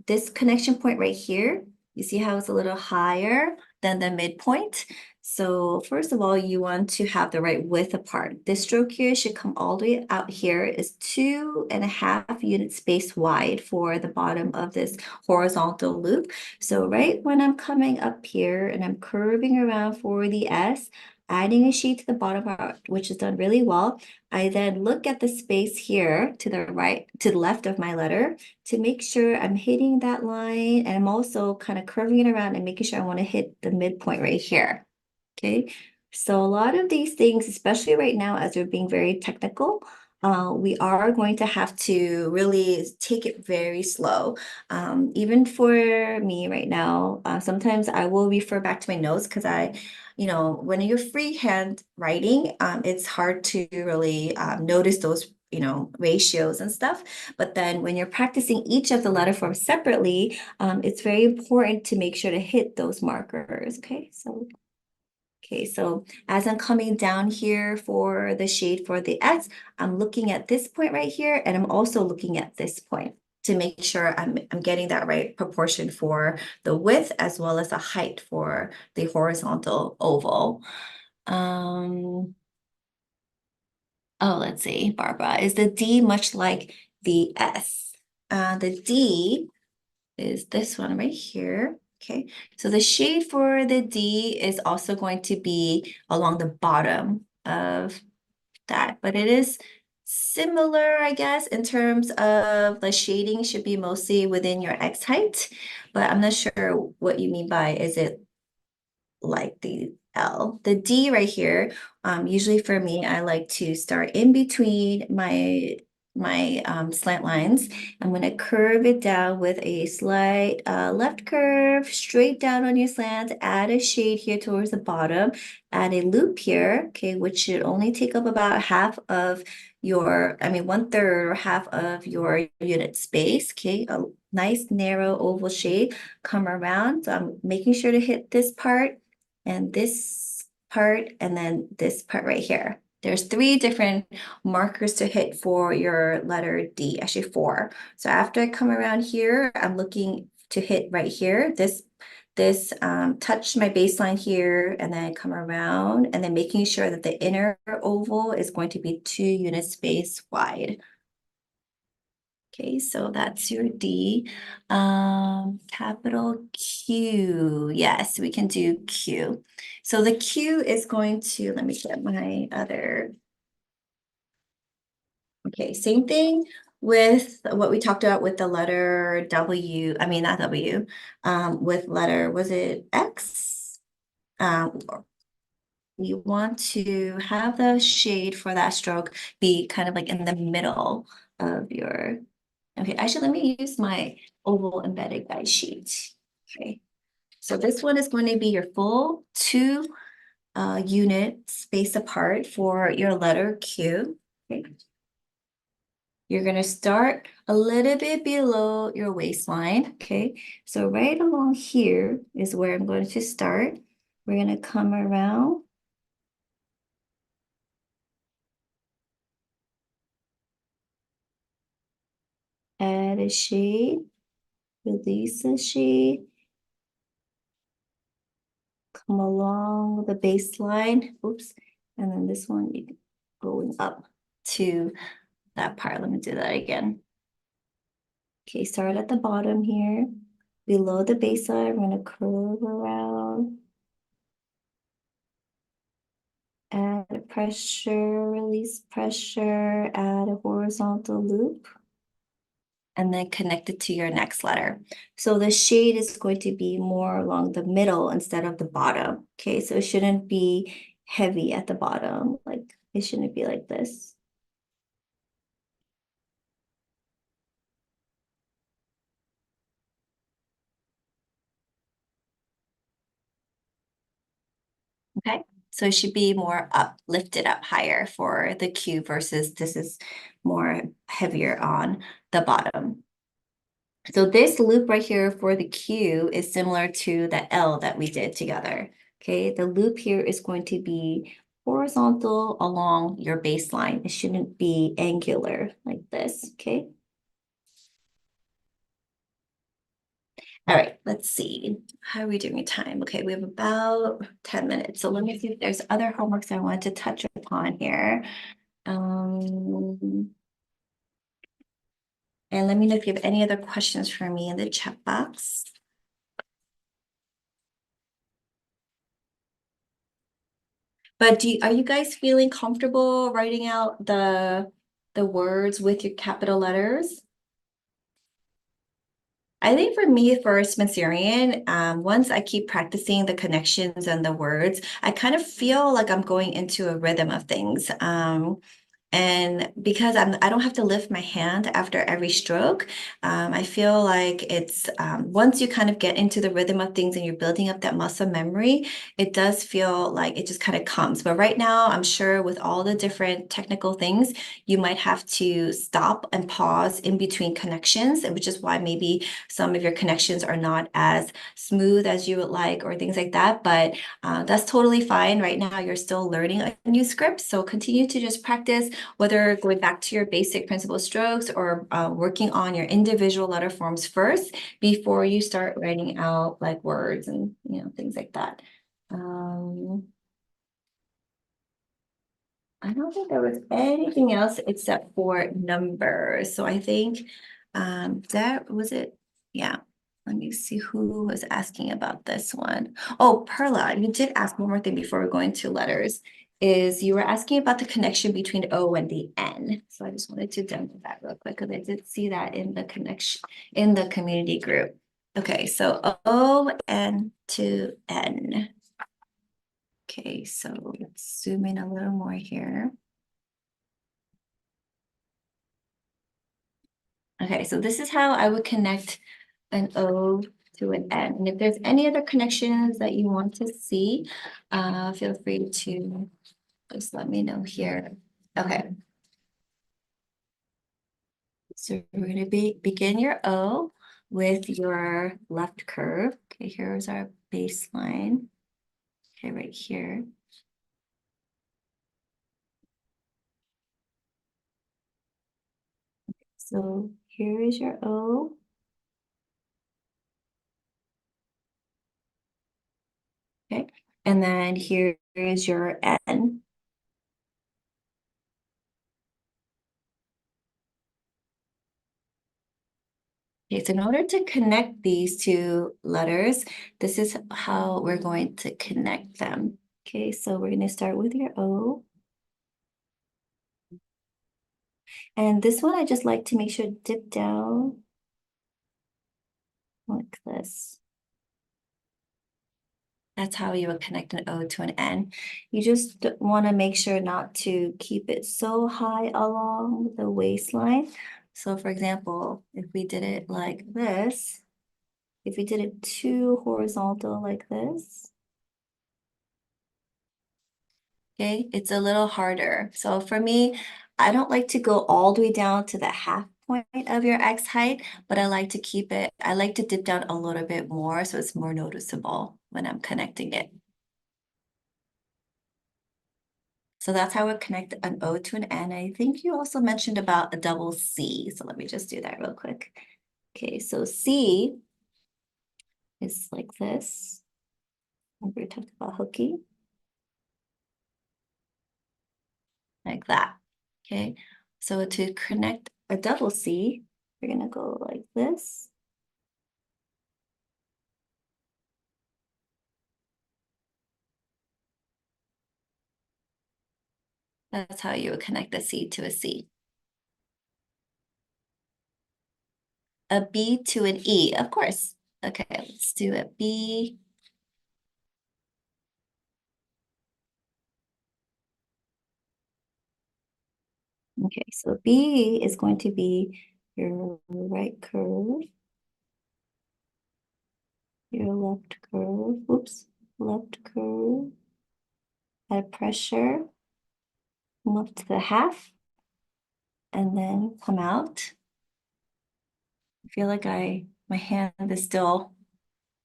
Speaker 1: this connection point right here, you see how it's a little higher than the midpoint. So first of all, you want to have the right width apart. This stroke here should come all the way out here, is 2.5 unit space wide for the bottom of this horizontal loop. So right when I'm coming up here and I'm curving around for the S, adding a shade to the bottom part, which is done really well, I then look at the space here to the right, to the left of my letter to make sure I'm hitting that line. And I'm also kind of curving it around and making sure I want to hit the midpoint right here. Okay, so a lot of these things, especially right now, as we're being very technical, we are going to have to really take it very slow. Even for me right now, sometimes I will refer back to my notes because when you're freehand writing, it's hard to really notice those ratios and stuff. But then when you're practicing each of the letter forms separately, it's very important to make sure to hit those markers. Okay, so as I'm coming down here for the shade for the X, I'm looking at this point right here, and I'm also looking at this point to make sure I'm getting that right proportion for the width as well as the height for the horizontal oval. Oh, let's see, Barbara, is the D much like the S? The D is this one right here. Okay, so the shade for the D is also going to be along the bottom of that, but it is similar, I guess, in terms of the shading should be mostly within your X height, but I'm not sure what you mean by, is it like the L? The D right here, usually for me, I like to start in between my slant lines. I'm going to curve it down with a slight left curve straight down on your slant, add a shade here towards the bottom, add a loop here, okay, which should only take up about half of your, 1/3 or half of your unit space, okay, a nice narrow oval shade, come around. So I'm making sure to hit this part and this part, and then this part right here. There's 3 different markers to hit for your letter D, actually 4. So after I come around here, I'm looking to hit right here, this touch my baseline here, and then I come around, and then making sure that the inner oval is going to be 2 unit space wide. Okay, so that's your D. Capital Q. Yes, we can do Q. So the Q is going to, let me get my other. Okay, same thing with what we talked about with the letter W, not W, with letter, was it X? Um, you want to have the shade for that stroke be kind of like in the middle of your, okay, actually, let me use my oval embedded guide sheet. Okay, so this one is going to be your full 2 unit space apart for your letter Q. Okay. You're going to start a little bit below your waistline. Okay, so right along here is where I'm going to start. We're going to come around. Add a shade, release a shade, come along the baseline, oops, and then this one going up to that part. Let me do that again. Okay, start at the bottom here. Below the baseline, we're gonna curve around, add a pressure, release pressure, add a horizontal loop, and then connect it to your next letter. So the shade is going to be more along the middle instead of the bottom. Okay, so it shouldn't be heavy at the bottom. Like it shouldn't be like this. Okay, so it should be more up, lifted up higher for the Q versus this is more heavier on the bottom. So this loop right here for the Q is similar to the L that we did together. Okay, the loop here is going to be horizontal along your baseline. It shouldn't be angular like this, okay? All right, let's see. How are we doing time? Okay, we have about 10 minutes. So let me see if there's other homeworks I want to touch upon here. And let me know if you have any other questions for me in the chat box. But are you guys feeling comfortable writing out the words with your capital letters? I think for me, for Spencerian, once I keep practicing the connections and the words, I kind of feel like I'm going into a rhythm of things. And because I don't have to lift my hand after every stroke, I feel like it's once you kind of get into the rhythm of things and you're building up that muscle memory, it does feel like it just kind of comes. But right now, I'm sure with all the different technical things, you might have to stop and pause in between connections, which is why maybe some of your connections are not as smooth as you would like or things like that. But that's totally fine. Right now, you're still learning a new script. So continue to just practice, whether going back to your basic principal strokes or working on your individual letter forms first before you start writing out like words and things like that. I don't think there was anything else except for numbers. So I think that was it. Yeah. Let me see who was asking about this one. Oh, Perla, you did ask one more thing before we go into letters. Is you were asking about the connection between O and the N. So I just wanted to demo that real quick because I did see that in the connection in the community group. Okay, so O and to N. Okay, so let's zoom in a little more here. Okay, so this is how I would connect an O to an N. And if there's any other connections that you want to see, feel free to just let me know here. Okay. So we're going to begin your O with your left curve. Okay, here's our baseline. Okay, right here. So here is your O. Okay, and then here is your N. Okay, so in order to connect these two letters, this is how we're going to connect them. Okay, so we're going to start with your O. And this one, I just like to make sure dip down like this. That's how you would connect an O to an N. You just want to make sure not to keep it so high along the waistline. So for example, if we did it like this, if we did it too horizontal like this, okay, it's a little harder. So for me, I don't like to go all the way down to the half point of your X height, but I like to keep it, I like to dip down a little bit more so it's more noticeable when I'm connecting it. So that's how I would connect an O to an N. I think you also mentioned about a double C. So let me just do that real quick. Okay, so C is like this. Remember we talked about hooking, like that. Okay, so to connect a double C, we're gonna go like this. That's how you would connect a C to a C. A B to an E, of course. Okay, let's do a B. Okay, so B is going to be your right curve, your left curve, oops, left curve, add pressure, move to the half, and then come out. I feel like my hand is still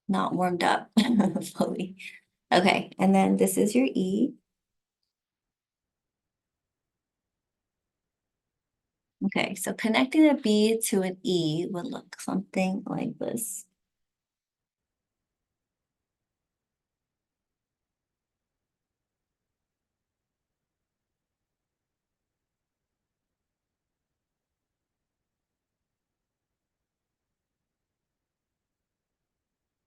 Speaker 1: not warmed up fully. Okay, and then this is your E. Okay, so connecting a B to an E would look something like this.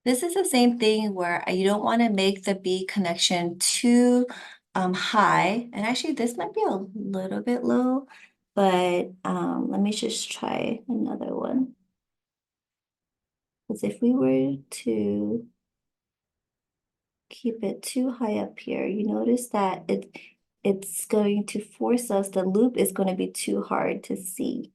Speaker 1: This is the same thing where you don't want to make the B connection too high. And actually, this might be a little bit low, but let me just try another one. Because if we were to keep it too high up here, you notice that it's going to force us, the loop is going to be too hard to see.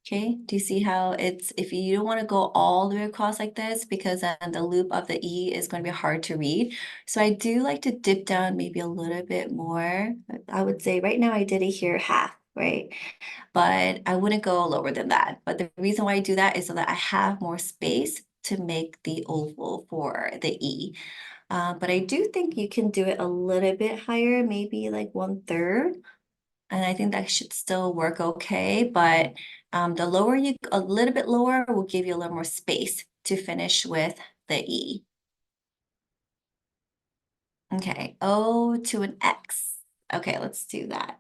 Speaker 1: Okay, do you see how if you don't want to go all the way across like this, because then the loop of the E is going to be hard to read. So I do like to dip down maybe a little bit more. I would say right now I did it here half, right? But I wouldn't go lower than that. But the reason why I do that is so that I have more space to make the oval for the E. But I do think you can do it a little bit higher, maybe like 1/3. And I think that should still work okay, but the lower a little bit lower will give you a little more space to finish with the E. Okay, O to an X. Okay, let's do that.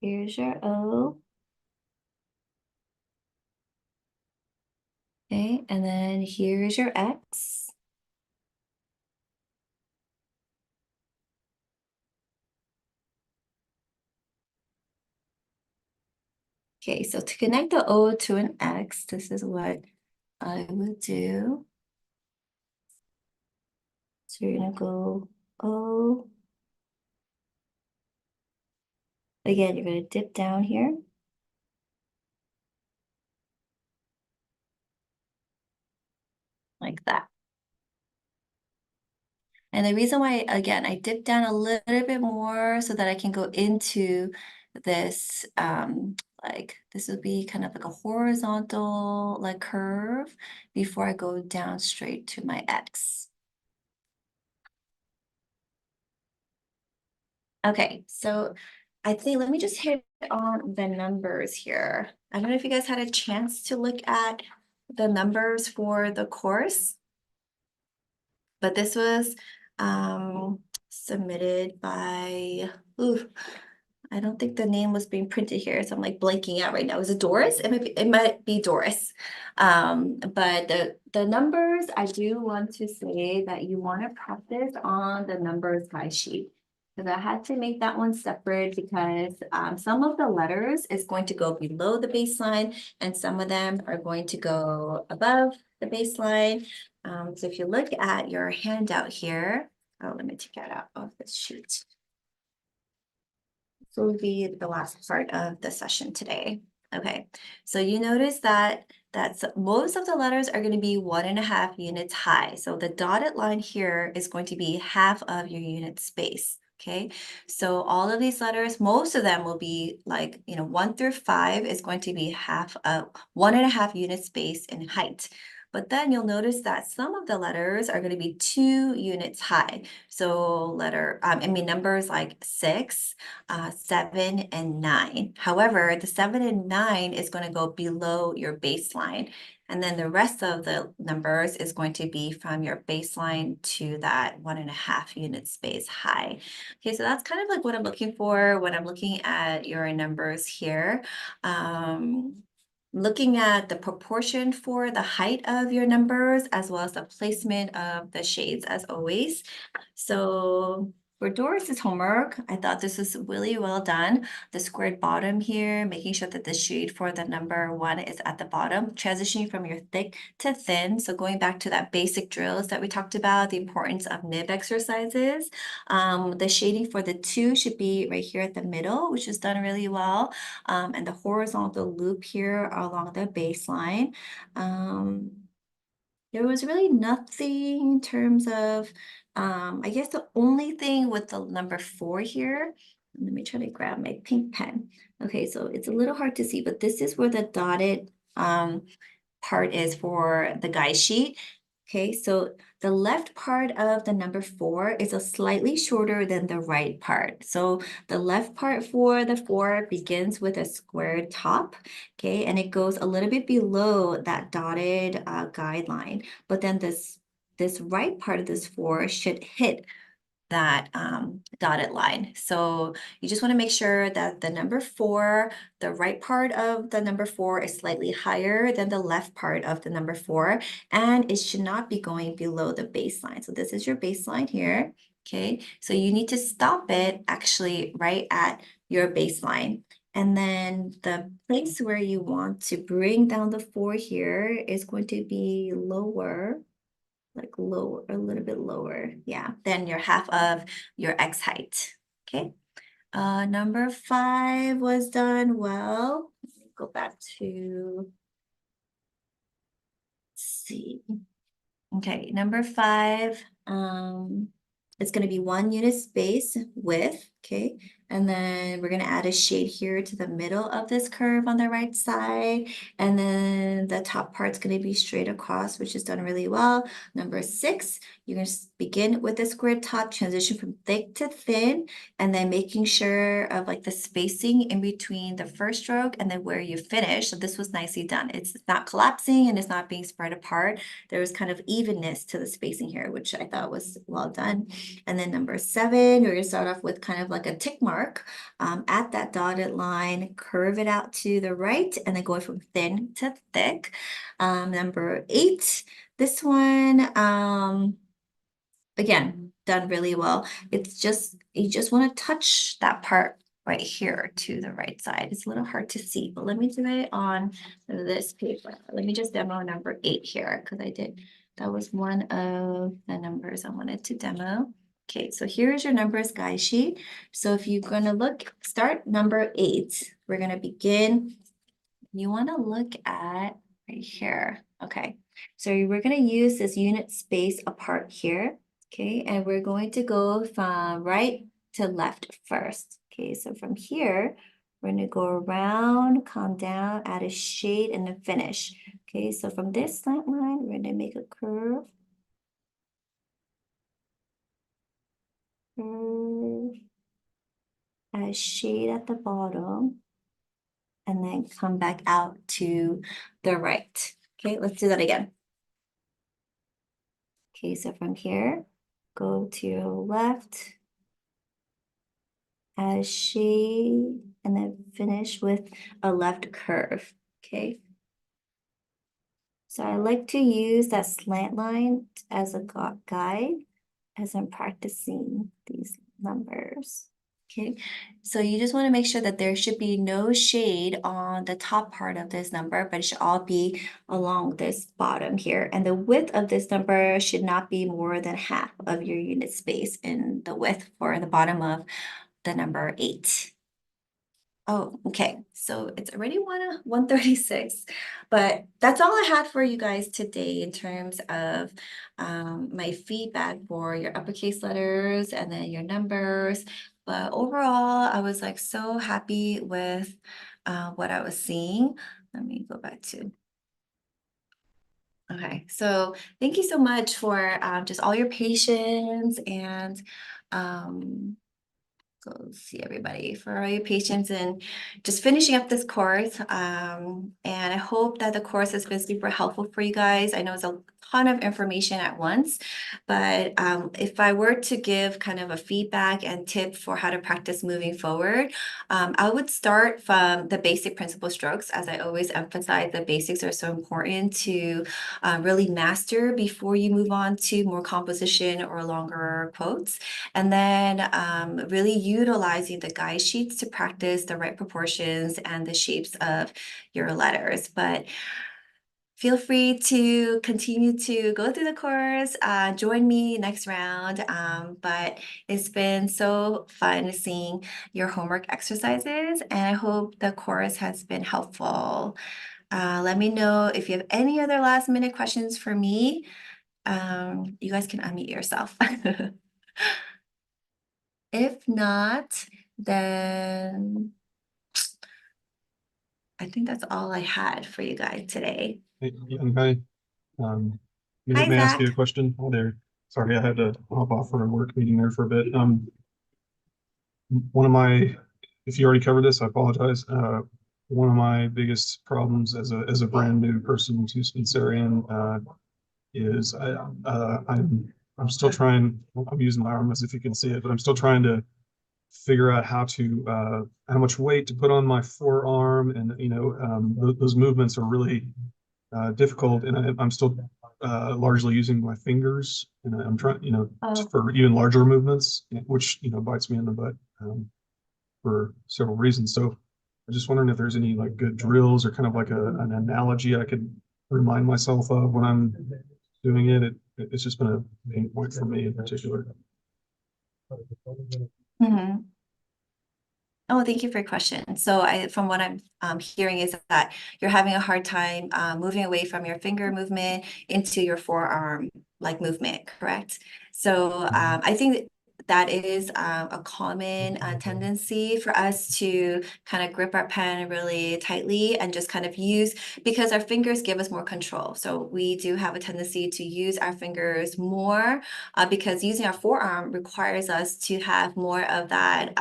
Speaker 1: Here's your O. Okay, and then here's your X. Okay, so to connect the O to an X, this is what I would do. So you're gonna go O. Again, you're gonna dip down here. Like that. And the reason why, again, I dip down a little bit more so that I can go into this, like this would be kind of like a horizontal like curve before I go down straight to my X. Okay, so I think let me just hit on the numbers here. I don't know if you guys had a chance to look at the numbers for the course, but this was submitted by, ooh, I don't think the name was being printed here, so I'm like blanking out right now. Is it Doris? It might be Doris. But the numbers, I do want to say that you want to practice on the numbers guide sheet. Because I had to make that one separate because some of the letters is going to go below the baseline and some of them are going to go above the baseline. So if you look at your handout here, oh, let me take it out of this sheet. So will be the last part of the session today. Okay, so you notice that most of the letters are going to be 1.5 units high. So the dotted line here is going to be half of your unit space. Okay, so all of these letters, most of them will be like, 1 through 5 is going to be half of 1.5 unit space in height. But then you'll notice that some of the letters are going to be 2 units high. So numbers like 6, 7, and 9. However, the 7 and 9 is going to go below your baseline. And then the rest of the numbers is going to be from your baseline to that 1.5 unit space high. Okay, so that's kind of like what I'm looking for when I'm looking at your numbers here. looking at the proportion for the height of your numbers as well as the placement of the shades as always. So for Doris's homework, I thought this was really well done. The squared bottom here, making sure that the shade for the number 1 is at the bottom, transitioning from your thick to thin. So going back to that basic drills that we talked about, the importance of nib exercises. The shading for the 2 should be right here at the middle, which is done really well. And the horizontal loop here along the baseline. There was really nothing in terms of, I guess the only thing with the number 4 here, let me try to grab my pink pen. Okay, so it's a little hard to see, but this is where the dotted part is for the guide sheet. Okay, so the left part of the number 4 is a slightly shorter than the right part. So the left part for the 4 begins with a squared top, okay, and it goes a little bit below that dotted guideline. But then this right part of this 4 should hit that dotted line. So you just want to make sure that the number 4, the right part of the number 4 is slightly higher than the left part of the number 4, and it should not be going below the baseline. So this is your baseline here. Okay, so you need to stop it actually right at your baseline. And then the place where you want to bring down the 4 here is going to be lower, like lower, a little bit lower, yeah, than your half of your x height. Okay. Number 5 was done well. Let me go back to, let's see. Okay, number 5, it's going to be 1 unit space width, okay? And then we're going to add a shade here to the middle of this curve on the right side. And then the top part's going to be straight across, which is done really well. Number 6, you're going to begin with the squared top, transition from thick to thin, and then making sure of like the spacing in between the first stroke and then where you finish. So this was nicely done. It's not collapsing and it's not being spread apart. There was kind of evenness to the spacing here, which I thought was well done. And then number 7, we're going to start off with kind of like a tick mark at that dotted line, curve it out to the right, and then go from thin to thick. Number 8, this one, again, done really well. It's just, you just want to touch that part right here to the right side. It's a little hard to see, but let me do it on this paper. Let me just demo number 8 here because that was one of the numbers I wanted to demo. Okay, so here's your numbers guide sheet. So if you're going to start number 8, we're going to begin. You want to look at right here. Okay, so we're going to use this unit space apart here. Okay, and we're going to go from right to left first. Okay, so from here, we're going to go around, come down, add a shade, and then finish. Okay, so from this slant line, we're going to make a curve. Curve. Add a shade at the bottom. And then come back out to the right. Okay, let's do that again. Okay, so from here, go to your left, add a shade, and then finish with a left curve, okay? So I like to use that slant line as a guide as I'm practicing these numbers. Okay, so you just want to make sure that there should be no shade on the top part of this number, but it should all be along this bottom here. And the width of this number should not be more than half of your unit space in the width for the bottom of the number 8. Oh, okay. So it's already 1:36, but that's all I had for you guys today in terms of my feedback for your uppercase letters and then your numbers. But overall, I was like so happy with what I was seeing. Let me go back to. Okay, so thank you so much for just all your patience and um, go see everybody for all your patience and just finishing up this course. And I hope that the course has been super helpful for you guys. I know it's ton of information at once. But if I were to give kind of a feedback and tip for how to practice moving forward, I would start from the basic principal strokes. As I always emphasize, the basics are so important to really master before you move on to more composition or longer quotes. And then really utilizing the guide sheets to practice the right proportions and the shapes of your letters. But feel free to continue to go through the course, join me next round. But it's been so fun seeing your homework exercises, and I hope the course has been helpful. Let me know if you have any other last minute questions for me. You guys can unmute yourself. If not, then I think that's all I had for you guys today.
Speaker 2: Hey, young guy,
Speaker 1: Hi,
Speaker 2: may I ask you a
Speaker 1: Zach.
Speaker 2: question? Oh, there. Sorry, I had to hop off for a work meeting there for a bit. One of my, if you already covered this, I apologize. One of my biggest problems as a brand new person to Spencerian, is I'm still trying. I'm using my arm as if you can see it, but I'm still trying to figure out how much weight to put on my forearm, and those movements are really difficult, and I'm still largely using my fingers, and I'm trying,
Speaker 1: Oh,
Speaker 2: for even larger movements, which bites me in the butt for several reasons. So I'm just wondering if there's any like good drills or kind of like an analogy I could remind myself of when I'm doing it. It's just been a pain point for me in particular.
Speaker 1: mhm. Oh, thank you for your question. So from what I'm hearing is that you're having a hard time moving away from your finger movement into your forearm like movement, correct? So I think that is a common tendency for us to kind of grip our pen really tightly and just kind of use, because our fingers give us more control. So we do have a tendency to use our fingers more because using our forearm requires us to have more of that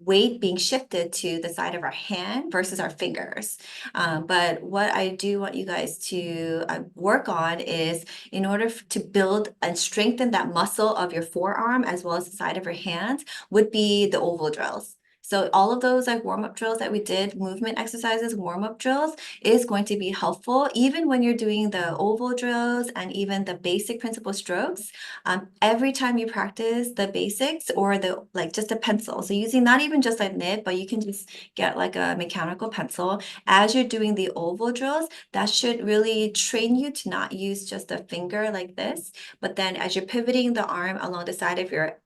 Speaker 1: weight being shifted to the side of our hand versus our fingers. But what I do want you guys to work on is, in order to build and strengthen that muscle of your forearm as well as the side of your hand, would be the oval drills. So all of those like warm-up drills that we did, movement exercises, warm-up drills, is going to be helpful even when you're doing the oval drills and even the basic principal strokes. Every time you practice the basics or the like just a pencil, so using not even just a nib, but you can just get like a mechanical pencil as you're doing the oval drills, that should really train you to not use just a finger like this, but then as you're pivoting the arm along the side of your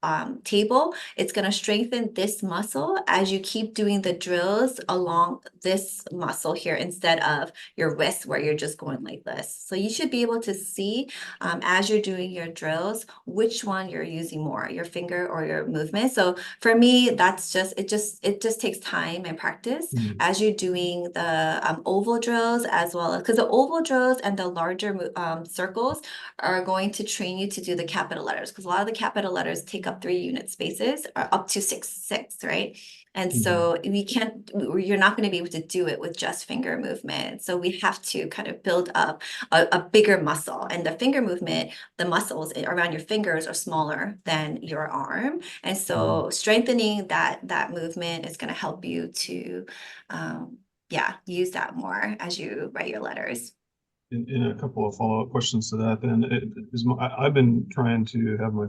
Speaker 1: table, it's going to strengthen this muscle as you keep doing the drills along this muscle here instead of your wrist where you're just going like this. So you should be able to see as you're doing your drills which one you're using more, your finger or your movement. So for me, that's just it just takes time and practice
Speaker 2: Mhm.
Speaker 1: as you're doing the oval drills, as well as because the oval drills and the larger circles are going to train you to do the capital letters, because a lot of the capital letters take up 3 unit spaces or up to six, right? And
Speaker 2: Mhm.
Speaker 1: so you're not going to be able to do it with just finger movement. So we have to kind of build up a bigger muscle, and the finger movement, the muscles around your fingers are smaller than your arm. And
Speaker 2: Mhm.
Speaker 1: so strengthening that movement is going to help you to, yeah, use that more as you write your letters.
Speaker 2: In a couple of follow-up questions to that, then I've been trying to have my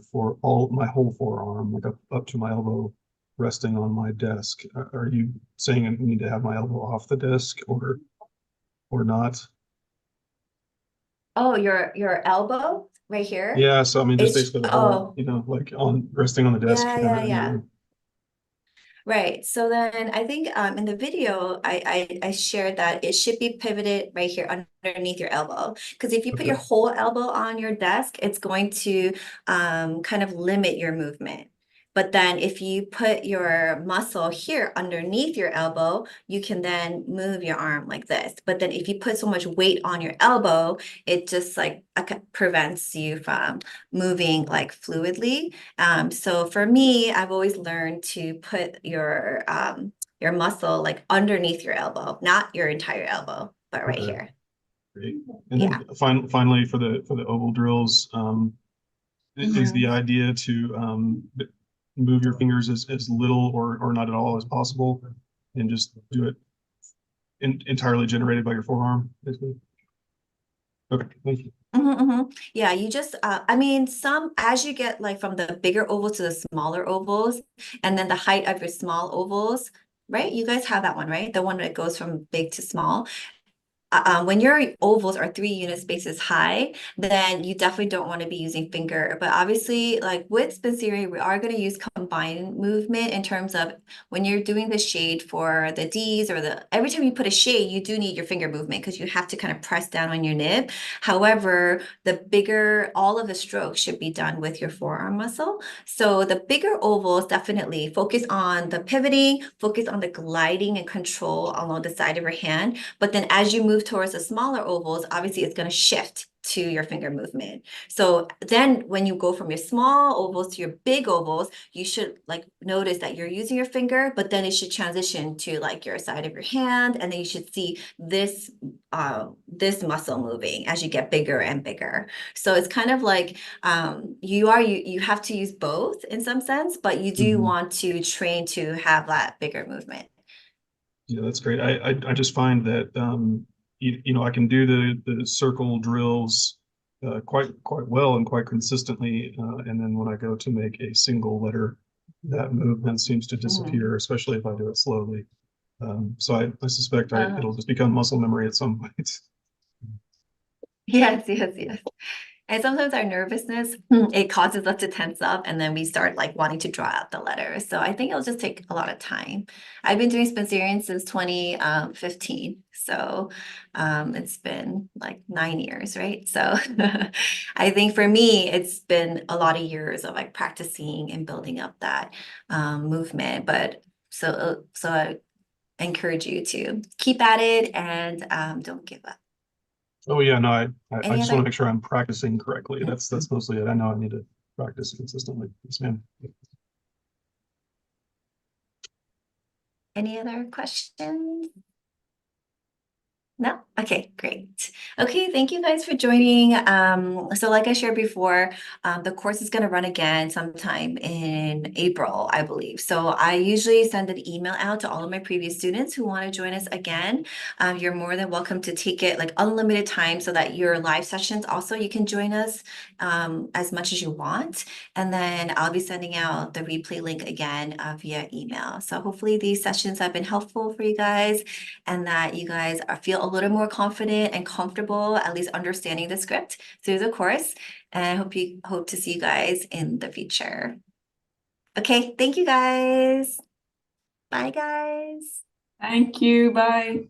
Speaker 2: whole forearm, like up to my elbow, resting on my desk. Are you saying I need to have my elbow off the desk or not?
Speaker 1: Oh, your elbow right here?
Speaker 2: Yeah, so I mean, just
Speaker 1: It's,
Speaker 2: basically the whole,
Speaker 1: oh,
Speaker 2: like on resting on the desk,
Speaker 1: yeah. Right. So then I think in the video, I shared that it should be pivoted right here underneath your elbow. Because if you put your
Speaker 2: Okay.
Speaker 1: whole elbow on your desk, it's going to kind of limit your movement. But then if you put your muscle here underneath your elbow, you can then move your arm like this. But then if you put so much weight on your elbow, it just like prevents you from moving like fluidly. So for me, I've always learned to put your muscle like underneath your elbow, not your entire elbow, but right
Speaker 2: Okay.
Speaker 1: here.
Speaker 2: Great. And
Speaker 1: Yeah.
Speaker 2: then finally for the oval drills, is the idea to move your fingers as little or not at all as possible, and just do it entirely generated by your forearm, basically? Okay, thank you.
Speaker 1: Yeah, you just I mean as you get like from the bigger ovals to the smaller ovals and then the height of your small ovals, right? You guys have that one, right? The one that goes from big to small. When your ovals are 3 unit spaces high, then you definitely don't want to be using finger. But obviously, like with Spencerian, we are going to use combined movement in terms of when you're doing the shade for the D's or every time you put a shade, you do need your finger movement because you have to kind of press down on your nib. However, all of the strokes should be done with your forearm muscle. So the bigger ovals definitely focus on the pivoting, focus on the gliding and control along the side of your hand. But then as you move towards the smaller ovals, obviously it's going to shift to your finger movement. So then when you go from your small ovals to your big ovals, you should like notice that you're using your finger, but then it should transition to like your side of your hand. And then you should see this muscle moving as you get bigger and bigger. So it's kind of like you have to use both in some sense, but you do want to train to have that bigger movement.
Speaker 2: Yeah, that's great. I just find that I can do the circle drills quite well and quite consistently, and then when I go to make a single letter, that movement seems to disappear, especially if I do it slowly. So I suspect it'll just become muscle memory at some point.
Speaker 1: Yes, yes, yes. And sometimes our nervousness, it causes us to tense up and then we start like wanting to draw out the letters. So I think it'll just take a lot of time. I've been doing Spencerian since 2015. So it's been like 9 years, right? So I think for me, it's been a lot of years of like practicing and building up that movement. But so I encourage you to keep at it and don't give up.
Speaker 2: Oh yeah, no, I
Speaker 1: Any
Speaker 2: just want to
Speaker 1: other
Speaker 2: make sure I'm practicing correctly. That's mostly it. I know I need to practice consistently. Yes, ma'am.
Speaker 1: Any other questions? No? Okay, great. Okay, thank you guys for joining. So like I shared before, the course is going to run again sometime in April, I believe. So I usually send an email out to all of my previous students who want to join us again. You're more than welcome to take it like unlimited time so that your live sessions also you can join us as much as you want. And then I'll be sending out the replay link again via email. So hopefully these sessions have been helpful for you guys and that you guys feel a little more confident and comfortable, at least understanding the script through the course. And I hope to see you guys in the future. Okay, thank you guys. Bye guys.
Speaker 3: Thank you. Bye.